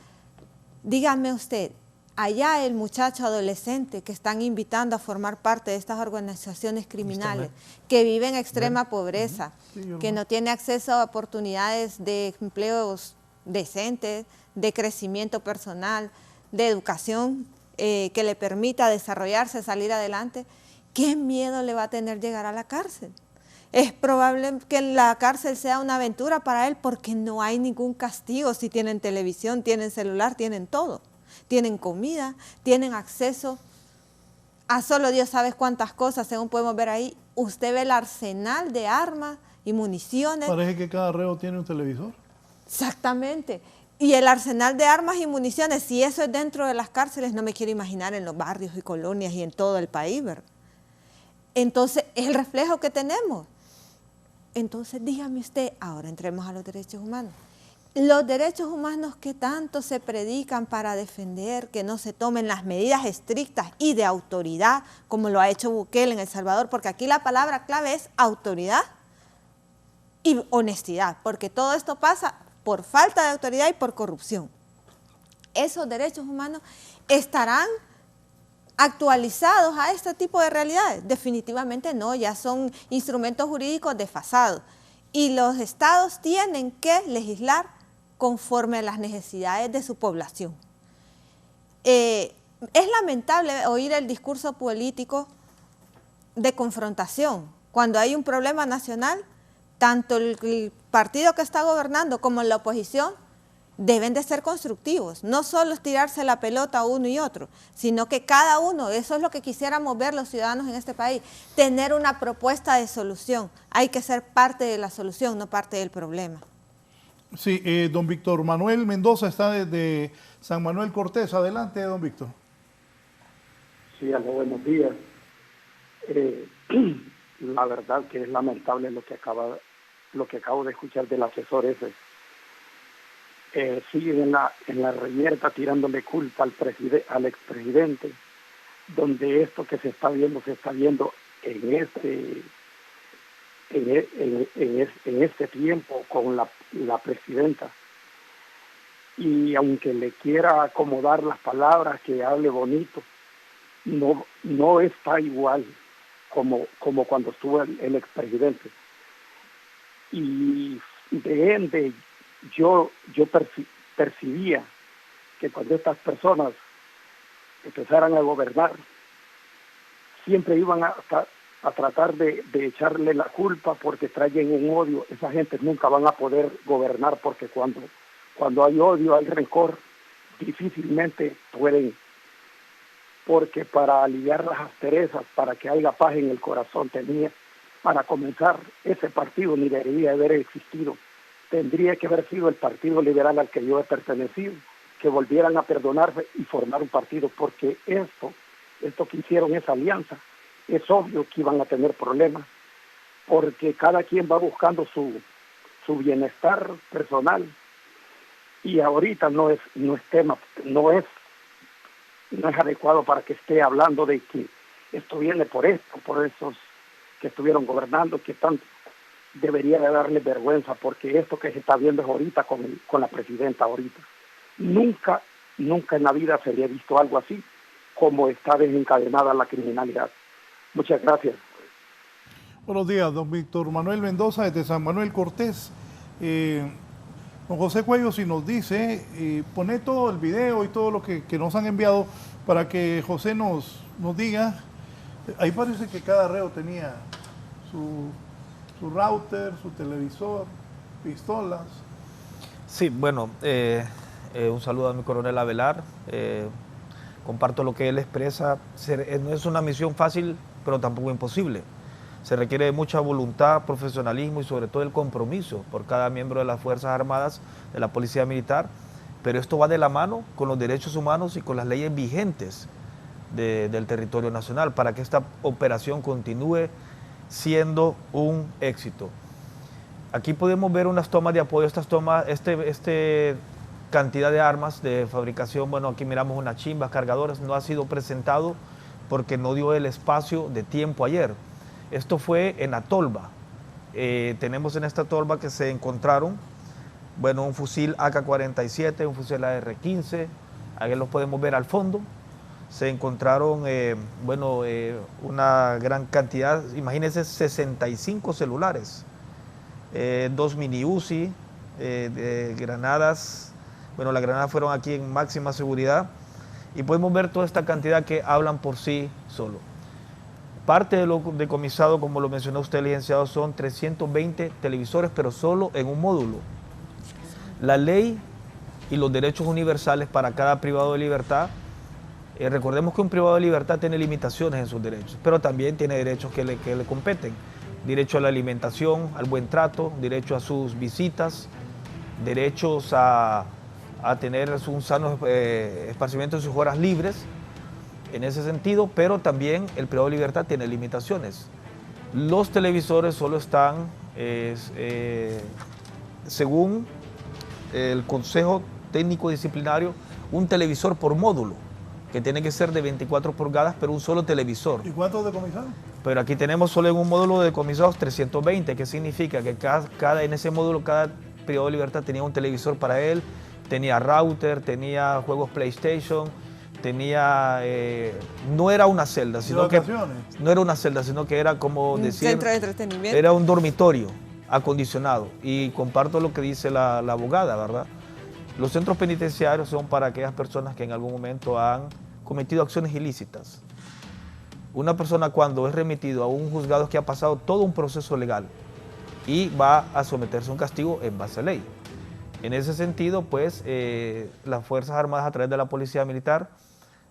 Dígame usted, allá el muchacho adolescente que están invitando a formar parte de estas organizaciones criminales, que vive en extrema pobreza, que no tiene acceso a oportunidades de empleos decentes, de crecimiento personal, de educación que le permita desarrollarse, salir adelante, ¿qué miedo le va a tener llegar a la cárcel? Es probable que la cárcel sea una aventura para él porque no hay ningún castigo si tienen televisión, tienen celular, tienen todo. Tienen comida, tienen acceso a solo Dios sabe cuántas cosas, según podemos ver ahí. Usted ve el arsenal de armas y municiones. Parece que cada reo tiene un televisor. Exactamente. Y el arsenal de armas y municiones, si eso es dentro de las cárceles, no me quiero imaginar en los barrios y colonias y en todo el país, ¿verdad? Entonces, es el reflejo que tenemos. Entonces, dígame usted, ahora entremos a los derechos humanos. Los derechos humanos que tanto se predican para defender que no se tomen las medidas estrictas y de autoridad, como lo ha hecho Bukele en El Salvador, porque aquí la palabra clave es autoridad y honestidad, porque todo esto pasa por falta de autoridad y por corrupción. Esos derechos humanos estarán actualizados a este tipo de realidades. Definitivamente no, ya son instrumentos jurídicos desfasados y los estados tienen que legislar conforme a las necesidades de su población. Es lamentable oír el discurso político de confrontación. Cuando hay un problema nacional, tanto el partido que está gobernando como la oposición deben de ser constructivos. No solo es tirarse la pelota uno y otro, sino que cada uno, eso es lo que quisiéramos ver los ciudadanos en este país, tener una propuesta de solución. Hay que ser parte de la solución, no parte del problema. Sí, don Víctor Manuel Mendoza está desde San Manuel Cortés. Adelante, don Víctor. Sí, aló, buenos días. La verdad que es lamentable lo que acabo de escuchar del asesor ese. Sigue en la reyerta tirándole culpa al expresidente, donde esto que se está viendo en este tiempo con la presidenta. Y aunque le quiera acomodar las palabras, que hable bonito, no está igual como cuando estuvo el expresidente. Y de ende, yo percibía que cuando estas personas empezaran a gobernar, siempre iban a tratar de echarle la culpa porque traen un odio. Esa gente nunca van a poder gobernar porque cuando hay odio, hay rencor, difícilmente pueden, porque para aliviar las asperezas, para que haya paz en el corazón, para comenzar, ese partido ni debería haber existido. Tendría que haber sido el Partido Liberal al que yo he pertenecido, que volvieran a perdonarse y formar un partido, porque esto que hicieron, esa alianza, es obvio que iban a tener problemas, porque cada quien va buscando su bienestar personal, y ahorita no es adecuado para que esté hablando de que esto viene por esos que estuvieron gobernando, que tanto debería de darle vergüenza, porque esto que se está viendo es ahorita con la presidenta ahorita. Nunca en la vida se había visto algo así, como está desencadenada la criminalidad. Muchas gracias. Buenos días, don Víctor Manuel Mendoza, desde San Manuel Cortés. Don José Cuello, si nos dice, pone todo el video y todo lo que nos han enviado para que José nos diga. Ahí parece que cada reo tenía su router, su televisor, pistolas. Sí, bueno, un saludo a mi coronel Avelar. Comparto lo que él expresa. No es una misión fácil, pero tampoco imposible. Se requiere de mucha voluntad, profesionalismo y sobre todo el compromiso por cada miembro de las Fuerzas Armadas, de la Policía Militar, pero esto va de la mano con los derechos humanos y con las leyes vigentes del territorio nacional para que esta operación continúe siendo un éxito. Aquí podemos ver unas tomas de apoyo, estas tomas, cantidad de armas de fabricación. Bueno, aquí miramos unas chimbas, cargadores, no ha sido presentado porque no dio el espacio de tiempo ayer. Esto fue en la tolva. Tenemos en esta tolva que se encontraron, bueno, un fusil AK-47, un fusil AR-15, ahí los podemos ver al fondo. Se encontraron, una gran cantidad, imagínense, 65 celulares, 2 mini Uzi, granadas. Bueno, las granadas fueron aquí en máxima seguridad y podemos ver toda esta cantidad que hablan por sí solo. Parte de lo decomisado, como lo mencionó usted, licenciado, son 320 televisores, pero solo en un módulo. La ley y los derechos universales para cada privado de libertad, recordemos que un privado de libertad tiene limitaciones en sus derechos, pero también tiene derechos que le competen. Derecho a la alimentación, al buen trato, derecho a sus visitas, derechos a tener un sano esparcimiento en sus horas libres, en ese sentido, pero también el privado de libertad tiene limitaciones. Los televisores solo están, según el Consejo Técnico Disciplinario, un televisor por módulo, que tiene que ser de 24 pulgadas, pero un solo televisor. ¿Y cuántos decomisados? Pero aquí tenemos solo en un módulo de decomisados 320, que significa que en ese módulo cada privado de libertad tenía un televisor para él, tenía router, tenía juegos PlayStation, tenía, no era una celda, sino que era como decir, centro de entretenimiento. Era un dormitorio acondicionado. Y comparto lo que dice la abogada, ¿verdad? Los centros penitenciarios son para aquellas personas que en algún momento han cometido acciones ilícitas. Una persona cuando es remitido a un juzgado es que ha pasado todo un proceso legal y va a someterse a un castigo en base a ley. En ese sentido, pues, las Fuerzas Armadas a través de la Policía Militar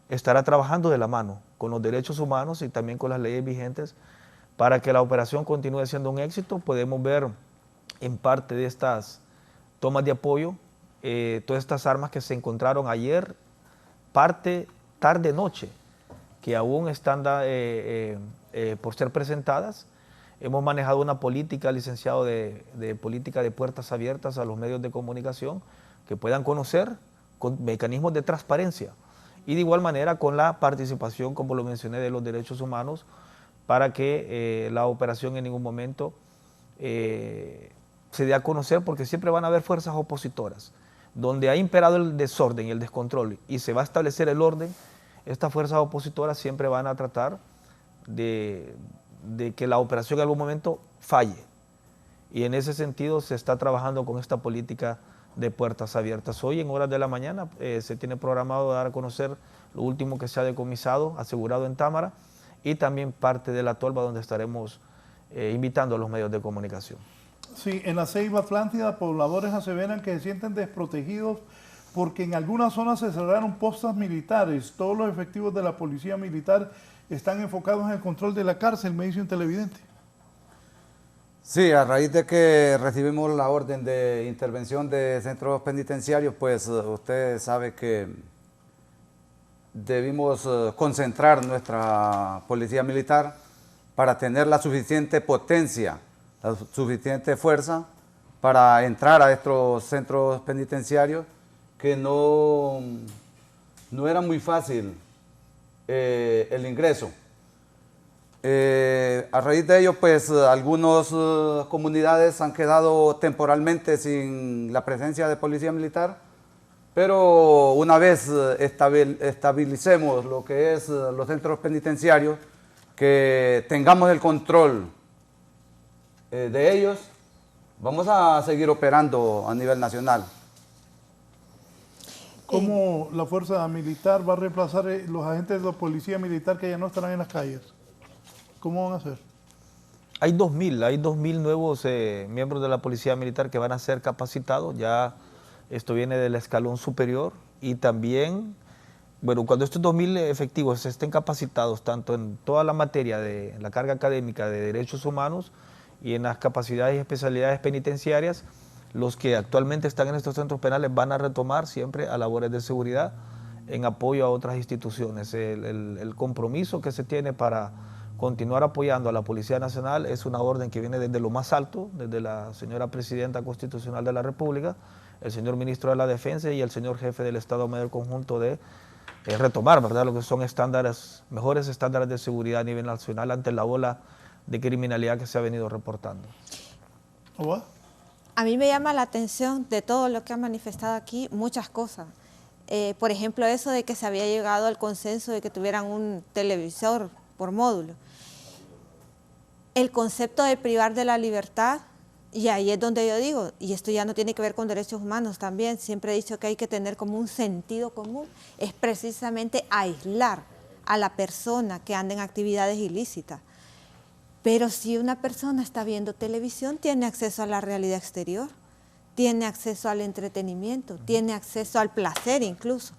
estará trabajando de la mano con los derechos humanos y también con las leyes vigentes para que la operación continúe siendo un éxito. Podemos ver en parte de estas tomas de apoyo todas estas armas que se encontraron ayer, parte tarde-noche, que aún están por ser presentadas. Hemos manejado una política, licenciado, de política de puertas abiertas a los medios de comunicación que puedan conocer con mecanismos de transparencia y de igual manera con la participación, como lo mencioné, de los derechos humanos para que la operación en ningún momento se dé a conocer, porque siempre van a haber fuerzas opositoras. Donde ha imperado el desorden y el descontrol y se va a establecer el orden, estas fuerzas opositoras siempre van a tratar de que la operación en algún momento falle. Y en ese sentido se está trabajando con esta política de puertas abiertas. Hoy en horas de la mañana se tiene programado dar a conocer lo último que se ha decomisado, asegurado en Támara, y también parte de la tolva donde estaremos invitando a los medios de comunicación. Sí, en la Ceiba Atlántida, pobladores aseveran que se sienten desprotegidos porque en algunas zonas se cerraron postas militares. Todos los efectivos de la policía militar están enfocados en el control de la cárcel, me dice un televidente. Sí, a raíz de que recibimos la orden de intervención de centros penitenciarios, pues usted sabe que debimos concentrar nuestra policía militar para tener la suficiente potencia, la suficiente fuerza para entrar a estos centros penitenciarios, que no era muy fácil el ingreso. A raíz de ello, pues algunas comunidades han quedado temporalmente sin la presencia de policía militar, pero una vez estabilicemos lo que es los centros penitenciarios, que tengamos el control de ellos, vamos a seguir operando a nivel nacional. ¿Cómo la fuerza militar va a reemplazar los agentes de la policía militar que ya no estarán en las calles? ¿Cómo van a hacer? Hay 2.000 nuevos miembros de la Policía Militar que van a ser capacitados. Ya esto viene del escalón superior, y también, bueno, cuando estos 2.000 efectivos estén capacitados tanto en toda la materia de la carga académica de derechos humanos y en las capacidades y especialidades penitenciarias, los que actualmente están en estos centros penales van a retomar siempre a labores de seguridad en apoyo a otras instituciones. El compromiso que se tiene para continuar apoyando a la Policía Nacional es una orden que viene desde lo más alto, desde la señora Presidenta Constitucional de la República, el señor Ministro de la Defensa y el señor Jefe del Estado Mayor Conjunto, de retomar, ¿verdad?, lo que son estándares, mejores estándares de seguridad a nivel nacional ante la ola de criminalidad que se ha venido reportando. A mí me llama la atención de todo lo que han manifestado aquí, muchas cosas. Por ejemplo, eso de que se había llegado al consenso de que tuvieran un televisor por módulo. El concepto de privar de la libertad, y ahí es donde yo digo, y esto ya no tiene que ver con derechos humanos también, siempre he dicho que hay que tener como un sentido común, es precisamente aislar a la persona que anda en actividades ilícitas. Pero si una persona está viendo televisión, tiene acceso a la realidad exterior, tiene acceso al entretenimiento, tiene acceso al placer incluso.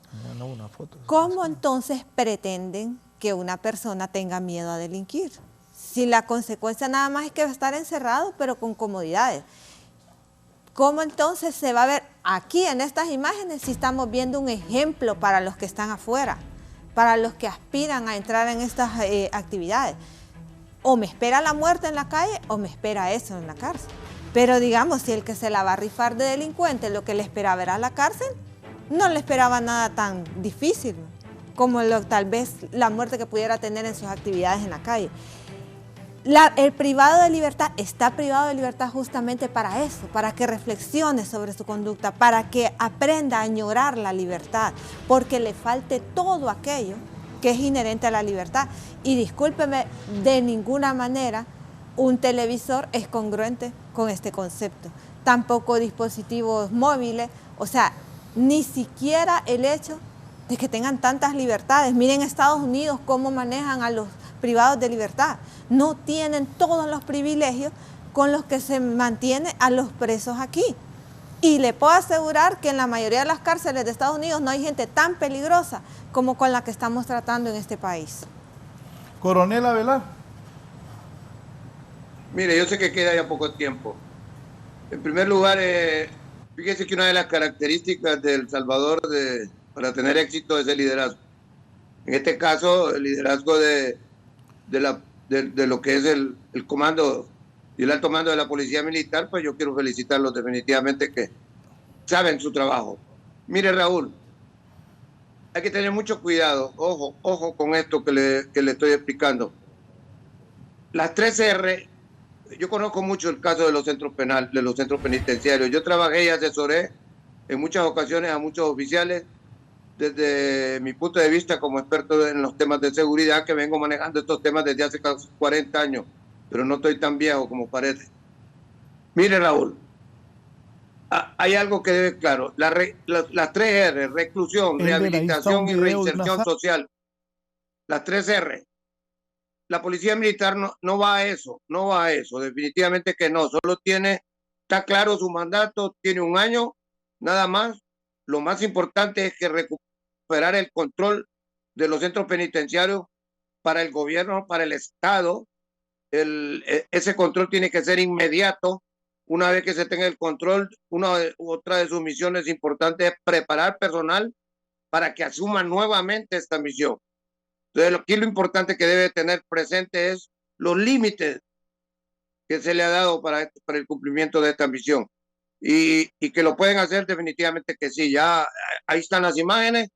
¿Cómo entonces pretenden que una persona tenga miedo a delinquir? Si la consecuencia nada más es que va a estar encerrado, pero con comodidades. ¿Cómo entonces se va a ver aquí en estas imágenes si estamos viendo un ejemplo para los que están afuera, para los que aspiran a entrar en estas actividades? O me espera la muerte en la calle o me espera eso en la cárcel. Pero digamos, si el que se la va a rifar de delincuente lo que le esperaba era la cárcel, no le esperaba nada tan difícil como tal vez la muerte que pudiera tener en sus actividades en la calle. El privado de libertad está privado de libertad justamente para eso, para que reflexione sobre su conducta, para que aprenda a añorar la libertad, porque le falte todo aquello que es inherente a la libertad. Y discúlpeme, de ninguna manera un televisor es congruente con este concepto. Tampoco dispositivos móviles, o sea, ni siquiera el hecho de que tengan tantas libertades. Miren Estados Unidos cómo manejan a los privados de libertad. No tienen todos los privilegios con los que se mantiene a los presos aquí. Y le puedo asegurar que en la mayoría de las cárceles de Estados Unidos no hay gente tan peligrosa como con la que estamos tratando en este país. Coronel Avelar. Mire, yo sé que queda ya poco tiempo. En primer lugar, fíjese que una de las características de El Salvador para tener éxito es el liderazgo. En este caso, el liderazgo de lo que es el comando y el alto mando de la Policía Militar, pues yo quiero felicitarlos definitivamente, que saben su trabajo. Mire, Raúl, hay que tener mucho cuidado, ojo con esto que le estoy explicando. Las 3R, yo conozco mucho el caso de los centros penales, de los centros penitenciarios. Yo trabajé y asesoré en muchas ocasiones a muchos oficiales desde mi punto de vista como experto en los temas de seguridad, que vengo manejando estos temas desde hace casi 40 años, pero no estoy tan viejo como parece. Mire, Raúl, hay algo que debe claro. Las 3R, reclusión, rehabilitación y reinserción social. Las 3R. La Policía Militar no va a eso, definitivamente que no. Solo está claro su mandato, tiene un año, nada más. Lo más importante es que recuperar el control de los centros penitenciarios para el gobierno, para el Estado, ese control tiene que ser inmediato. Una vez que se tenga el control, otra de sus misiones importantes es preparar personal para que asuma nuevamente esta misión. Entonces, aquí lo importante que debe tener presente es los límites que se le ha dado para el cumplimiento de esta misión. Y que lo pueden hacer definitivamente que sí. Ya ahí están las imágenes,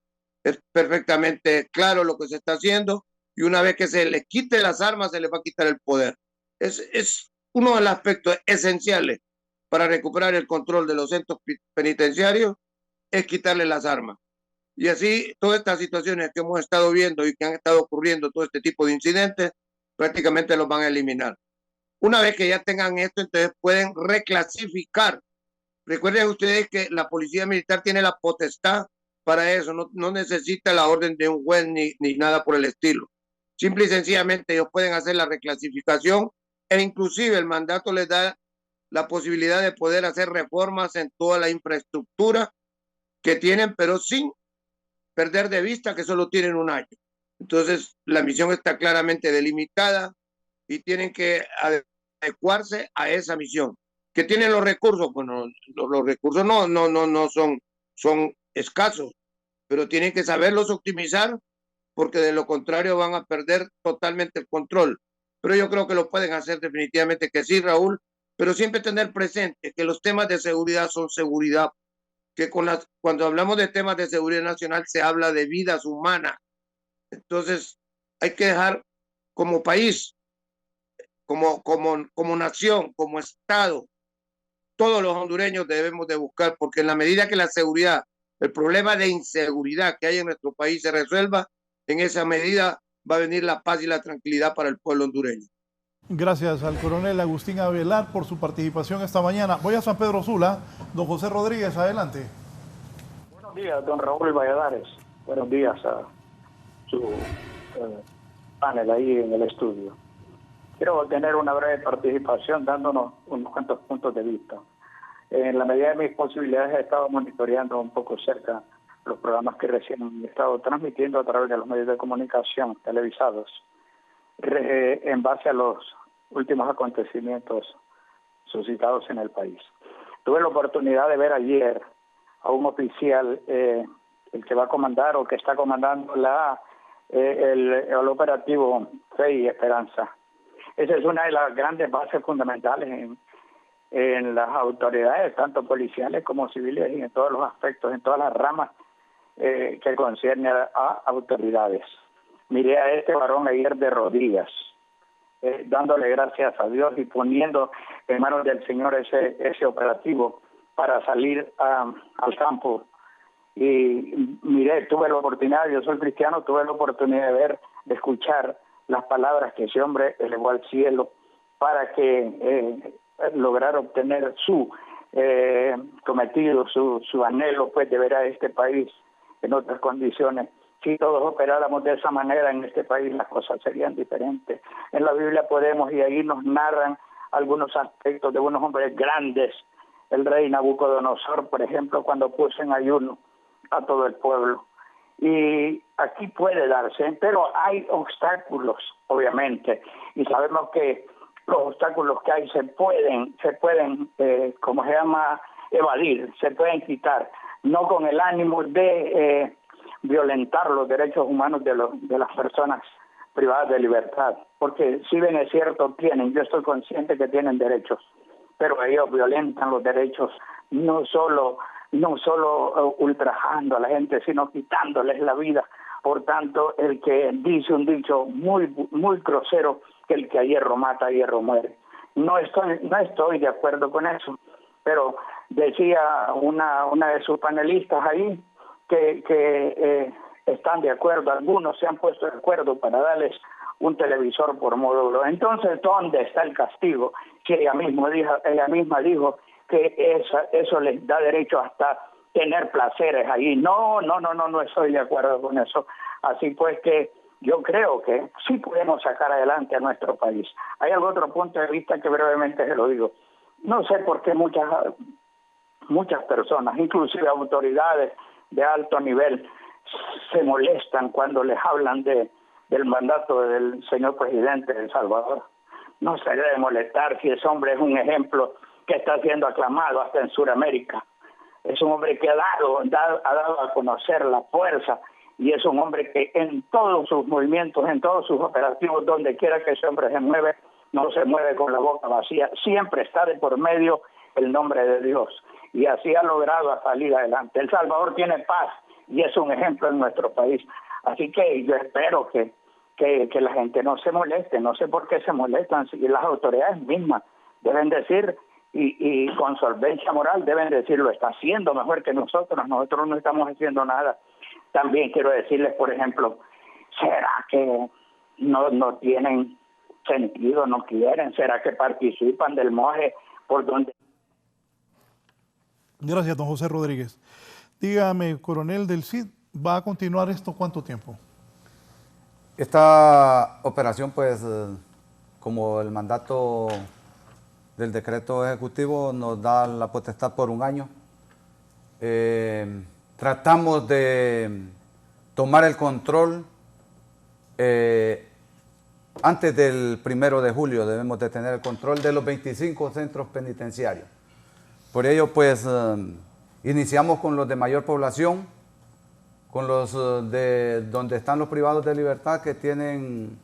es perfectamente claro lo que se está haciendo, y una vez que se les quite las armas, se les va a quitar el poder. Es uno de los aspectos esenciales para recuperar el control de los centros penitenciarios, es quitarle las armas. Y así todas estas situaciones que hemos estado viendo y que han estado ocurriendo, todo este tipo de incidentes, prácticamente los van a eliminar. Una vez que ya tengan esto, entonces pueden reclasificar. Recuerden ustedes que la policía militar tiene la potestad para eso, no necesita la orden de un juez ni nada por el estilo. Simple y sencillamente ellos pueden hacer la reclasificación, e inclusive el mandato les da la posibilidad de poder hacer reformas en toda la infraestructura que tienen, pero sin perder de vista que solo tienen un año. Entonces la misión está claramente delimitada y tienen que adecuarse a esa misión. ¿Que tienen los recursos? Bueno, los recursos no son escasos, pero tienen que saberlos optimizar, porque de lo contrario van a perder totalmente el control. Pero yo creo que lo pueden hacer definitivamente que sí, Raúl, pero siempre tener presente que los temas de seguridad son seguridad, que cuando hablamos de temas de seguridad nacional se habla de vidas humanas. Entonces hay que dejar como país, como nación, como Estado, todos los hondureños debemos de buscar, porque en la medida que la seguridad, el problema de inseguridad que hay en nuestro país se resuelva, en esa medida va a venir la paz y la tranquilidad para el pueblo hondureño. Gracias al coronel Agustín Avelar por su participación esta mañana. Voy a San Pedro Sula. Don José Rodríguez, adelante. Buenos días, don Raúl Valladares. Buenos días a su panel ahí en el estudio. Quiero tener una breve participación dándonos unos cuantos puntos de vista. En la medida de mis posibilidades he estado monitoreando un poco cerca los programas que recién he estado transmitiendo a través de los medios de comunicación televisados en base a los últimos acontecimientos suscitados en el país. Tuve la oportunidad de ver ayer a un oficial, el que va a comandar o que está comandando el operativo Fe y Esperanza. Esa es una de las grandes bases fundamentales en las autoridades, tanto policiales como civiles, y en todos los aspectos, en todas las ramas que conciernen a autoridades. Miré a este varón ayer de rodillas, dándole gracias a Dios y poniendo en manos del Señor ese operativo para salir al campo. Y miré, tuve la oportunidad, yo soy cristiano, tuve la oportunidad de escuchar las palabras que ese hombre elevó al cielo para que lograra obtener su cometido, su anhelo, pues, de ver a este país en otras condiciones. Si todos operáramos de esa manera en este país, las cosas serían diferentes. En la Biblia podemos, y ahí nos narran algunos aspectos de unos hombres grandes. El rey Nabucodonosor, por ejemplo, cuando puso en ayuno a todo el pueblo. Y aquí puede darse, pero hay obstáculos, obviamente, y sabemos que los obstáculos que hay se pueden como se llama, evadir, se pueden quitar, no con el ánimo de violentar los derechos humanos de las personas privadas de libertad, porque si bien es cierto yo estoy consciente que tienen derechos, pero ellos violentan los derechos no solo ultrajando a la gente, sino quitándoles la vida. Por tanto, el que dice un dicho muy grosero, que el que a hierro mata, a hierro muere. No estoy de acuerdo con eso, pero decía una de sus panelistas ahí que están de acuerdo, algunos se han puesto de acuerdo para darles un televisor por módulo. Entonces, ¿dónde está el castigo? Que ella misma dijo que eso les da derecho hasta tener placeres ahí. No estoy de acuerdo con eso. Así pues que yo creo que sí podemos sacar adelante a nuestro país. Hay algún otro punto de vista que brevemente se lo digo. No sé por qué muchas personas, inclusive autoridades de alto nivel, se molestan cuando les hablan del mandato del señor presidente de El Salvador. no se debe molestar si ese hombre es un ejemplo que está siendo aclamado hasta en Sudamérica. Es un hombre que ha dado a conocer la fuerza, y es un hombre que en todos sus movimientos, en todos sus operativos, donde quiera que ese hombre se mueve, no se mueve con la boca vacía, siempre está de por medio el nombre de Dios, y así ha logrado salir adelante. El Salvador tiene paz y es un ejemplo en nuestro país, así que yo espero que la gente no se moleste. No sé por qué se molestan, si las autoridades mismas deben decir, y con solvencia moral deben decir, lo está haciendo mejor que nosotros no estamos haciendo nada. También quiero decirles, por ejemplo, ¿será que no tienen sentido, no quieren? ¿Será que participan del MOGE por donde? Gracias, don José Rodríguez. Dígame, coronel del CID, ¿va a continuar esto cuánto tiempo? Esta operación, pues, como el mandato del decreto ejecutivo nos da la potestad por 1 año, tratamos de tomar el control antes del 1 de julio. Debemos de tener el control de los 25 centros penitenciarios. Por ello, pues, iniciamos con los de mayor población, con los de donde están los privados de libertad que tienen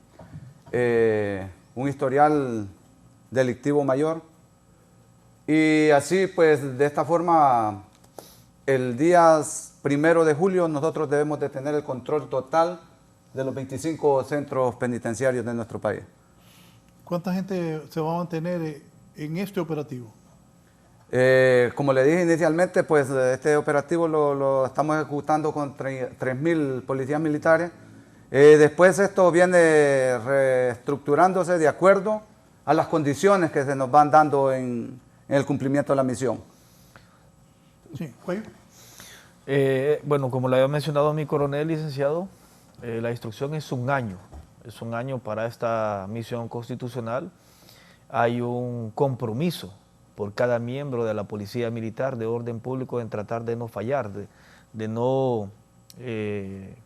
un historial delictivo mayor. Y así, pues, de esta forma, el día 1 de julio nosotros debemos de tener el control total de los 25 centros penitenciarios de nuestro país. ¿Cuánta gente se va a mantener en este operativo? Como le dije inicialmente, pues este operativo lo estamos ejecutando con 3.000 policías militares. Después esto viene reestructurándose de acuerdo a las condiciones que se nos van dando en el cumplimiento de la misión. Sí, ¿Cuello? Bueno, como le había mencionado mi coronel, licenciado, la instrucción es 1 año. Es 1 año para esta misión constitucional. Hay un compromiso por cada miembro de la Policía Militar de Orden Público en tratar de no fallar, de no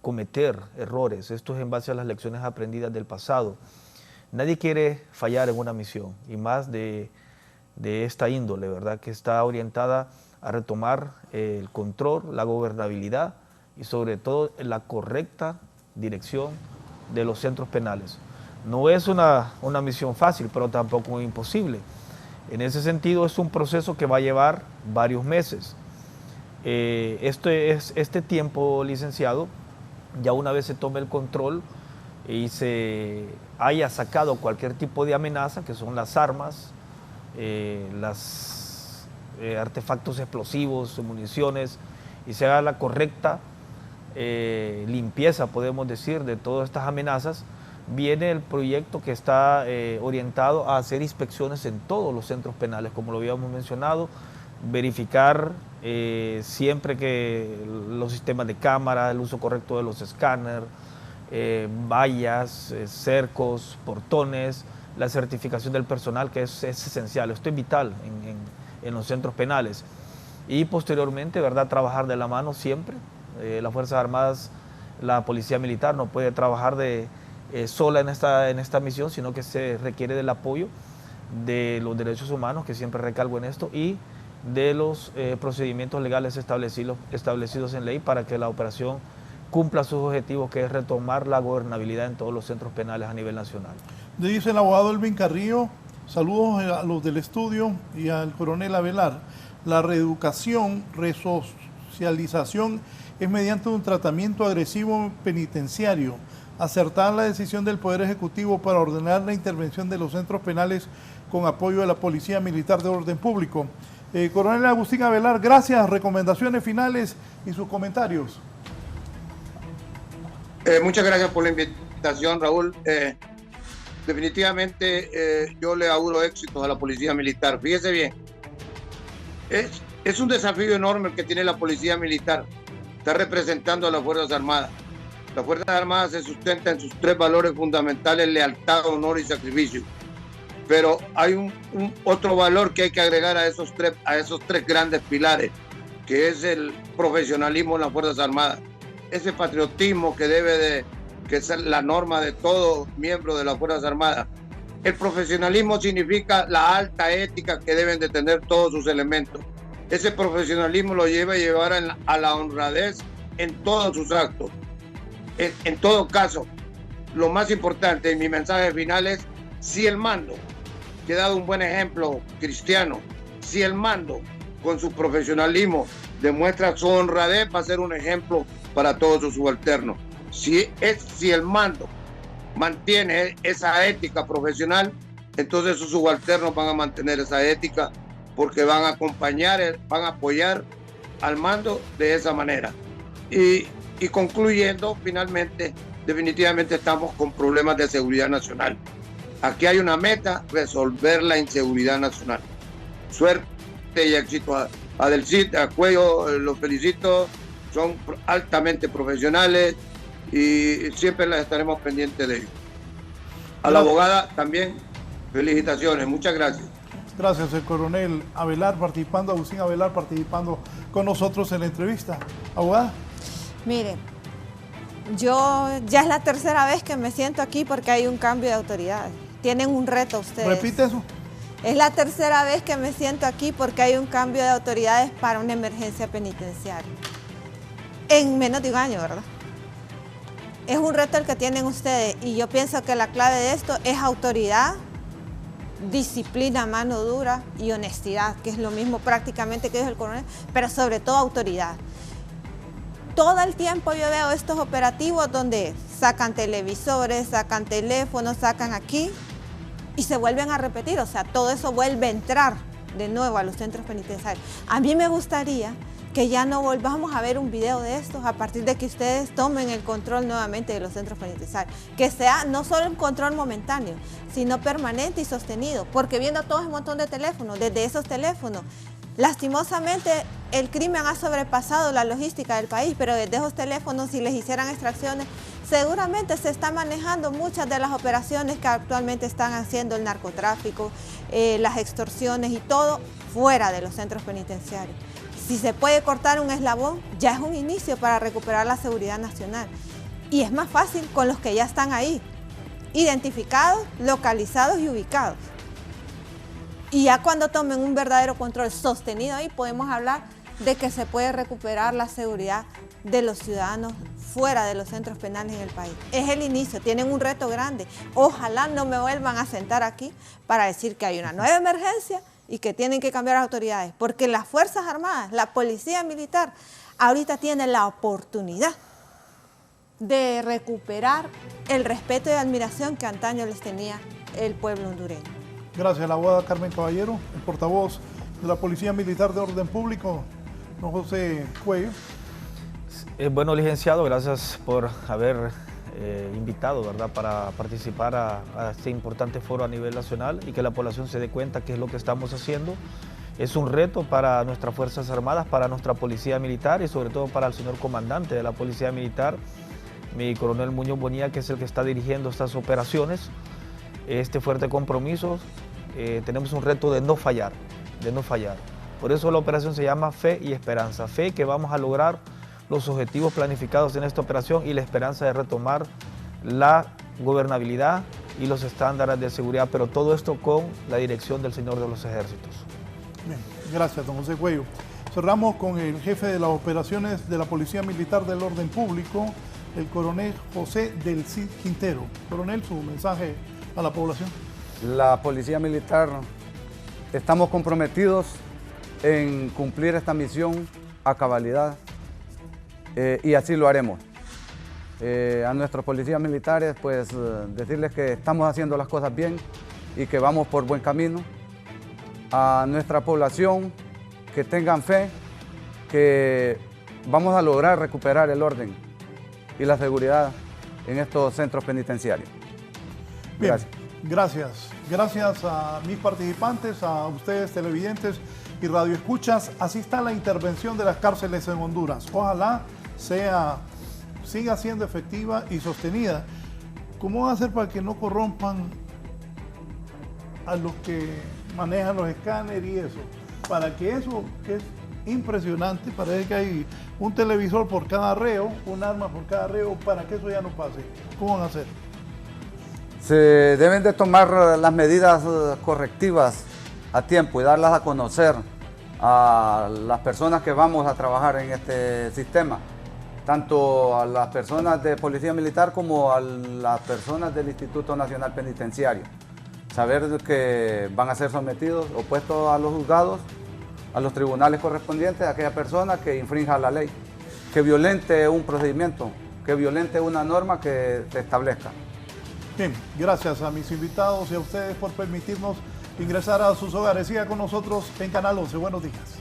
cometer errores. Esto es en base a las lecciones aprendidas del pasado. Nadie quiere fallar en una misión, y más de esta índole, ¿verdad?, que está orientada a retomar el control, la gobernabilidad y sobre todo la correcta dirección de los centros penales. No es una misión fácil, pero tampoco imposible. En ese sentido, es un proceso que va a llevar varios meses. Este tiempo, licenciado, ya una vez se tome el control y se haya sacado cualquier tipo de amenaza, que son las armas, artefactos explosivos, municiones, y se haga la correcta limpieza, podemos decir, de todas estas amenazas, viene el proyecto que está orientado a hacer inspecciones en todos los centros penales, como lo habíamos mencionado, verificar siempre que los sistemas de cámara, el uso correcto de los escáneres, vallas, cercos, portones, la certificación del personal, que es esencial. Esto es vital en los centros penales. Y posteriormente, ¿verdad?, trabajar de la mano siempre. Las Fuerzas Armadas, la Policía Militar no puede trabajar sola en esta misión, sino que se requiere del apoyo de los derechos humanos, que siempre recalco en esto, y de los procedimientos legales establecidos en ley para que la operación cumpla sus objetivos, que es retomar la gobernabilidad en todos los centros penales a nivel nacional. Dice el abogado Elvin Carrillo, saludos a los del estudio y al coronel Avelar. La reeducación, resocialización es mediante un tratamiento agresivo penitenciario. Acertar la decisión del Poder Ejecutivo para ordenar la intervención de los centros penales con apoyo de la Policía Militar de Orden Público. Coronel Agustín Avelar, gracias. Recomendaciones finales y sus comentarios. Muchas gracias por la invitación, Raúl. Definitivamente yo le auguro éxitos a la Policía Militar. Fíjese bien, es un desafío enorme el que tiene la Policía Militar. Está representando a las Fuerzas Armadas. Las Fuerzas Armadas se sustentan en sus 3 valores fundamentales: lealtad, honor y sacrificio. Pero hay un otro valor que hay que agregar a esos tres grandes pilares, que es el profesionalismo en las Fuerzas Armadas. Ese patriotismo que debe que ser la norma de todo miembro de las Fuerzas Armadas. El profesionalismo significa la alta ética que deben de tener todos sus elementos. Ese profesionalismo lo lleva a llevar a la honradez en todos sus actos. En todo caso, lo más importante y mi mensaje final es, si el mando, que he dado un buen ejemplo cristiano, si el mando con su profesionalismo demuestra su honradez, va a ser un ejemplo para todos sus subalternos. Si el mando mantiene esa ética profesional, entonces sus subalternos van a mantener esa ética porque van a acompañar, van a apoyar al mando de esa manera. Y concluyendo, finalmente, definitivamente estamos con problemas de seguridad nacional. Aquí hay una meta, resolver la inseguridad nacional. Suerte y éxito a Del Cid, a Cuello, los felicito, son altamente profesionales y siempre las estaremos pendientes de ellos. A la abogada también, felicitaciones, muchas gracias. Gracias, el coronel Avelar participando, Agustín Avelar participando con nosotros en la entrevista. Abogada. Mire, yo ya es la tercera vez que me siento aquí porque hay un cambio de autoridades. Tienen un reto ustedes. Repite eso. Es la tercera vez que me siento aquí porque hay un cambio de autoridades para una emergencia penitenciaria. En menos de un año, ¿verdad? Es un reto el que tienen ustedes y yo pienso que la clave de esto es autoridad, disciplina, mano dura y honestidad, que es lo mismo prácticamente que dijo el coronel, pero sobre todo autoridad. Todo el tiempo yo veo estos operativos donde sacan televisores, sacan teléfonos, sacan aquí y se vuelven a repetir, o sea, todo eso vuelve a entrar de nuevo a los centros penitenciarios. A mí me gustaría que ya no volvamos a ver un video de estos a partir de que ustedes tomen el control nuevamente de los centros penitenciarios. Que sea no solo un control momentáneo, sino permanente y sostenido, porque viendo todo ese montón de teléfonos, desde esos teléfonos, lastimosamente el crimen ha sobrepasado la logística del país, pero desde esos teléfonos, si les hicieran extracciones, seguramente se están manejando muchas de las operaciones que actualmente están haciendo el narcotráfico, las extorsiones y todo fuera de los centros penitenciarios. Si se puede cortar un eslabón, ya es un inicio para recuperar la seguridad nacional. Y es más fácil con los que ya están ahí, identificados, localizados y ubicados. Y ya cuando tomen un verdadero control sostenido ahí, podemos hablar de que se puede recuperar la seguridad de los ciudadanos fuera de los centros penales en el país. Es el inicio, tienen un reto grande. Ojalá no me vuelvan a sentar aquí para decir que hay una nueva emergencia y que tienen que cambiar las autoridades, porque las Fuerzas Armadas, la Policía Militar, ahorita tienen la oportunidad de recuperar el respeto y admiración que antaño les tenía el pueblo hondureño. Gracias, la abogada Carmen Caballero, el portavoz de la Policía Militar de Orden Público, don José Cuello. Bueno, licenciado, gracias por haber invitado, ¿verdad?, para participar a este importante foro a nivel nacional y que la población se dé cuenta qué es lo que estamos haciendo. Es un reto para nuestras Fuerzas Armadas, para nuestra Policía Militar y sobre todo para el señor comandante de la Policía Militar, mi coronel Muñoz Bonilla, que es el que está dirigiendo estas operaciones. Este fuerte compromiso, tenemos un reto de no fallar, Por eso la operación se llama Fe y Esperanza. Fe que vamos a lograr los objetivos planificados en esta operación y la esperanza de retomar la gobernabilidad y los estándares de seguridad, pero todo esto con la dirección del señor de los ejércitos. Bien, gracias, don José Cuello. Cerramos con el jefe de las operaciones de la Policía Militar del Orden Público, el coronel José Del Cid Quintero. Coronel, su mensaje a la población. La Policía Militar estamos comprometidos en cumplir esta misión a cabalidad y así lo haremos. A nuestros policías militares, pues decirles que estamos haciendo las cosas bien y que vamos por buen camino. A nuestra población, que tengan fe, que vamos a lograr recuperar el orden y la seguridad en estos centros penitenciarios. Bien, gracias a mis participantes, a ustedes televidentes y radioescuchas. Así está la intervención de las cárceles en Honduras. Ojalá siga siendo efectiva y sostenida. ¿Cómo van a hacer para que no corrompan a los que manejan los escáneres y eso? Para que eso, que es impresionante, parece que hay un televisor por cada reo, un arma por cada reo, para que eso ya no pase. ¿Cómo van a hacer? Se deben de tomar las medidas correctivas a tiempo y darlas a conocer a las personas que vamos a trabajar en este sistema, tanto a las personas de Policía Militar como a las personas del Instituto Nacional Penitenciario. Saber que van a ser sometidos o puestos a los juzgados, a los tribunales correspondientes, a aquella persona que infrinja la ley, que violente un procedimiento, que violente una norma que se establezca. Bien, gracias a mis invitados y a ustedes por permitirnos ingresar a sus hogares. Siga con nosotros en Canal 11. Buenos días.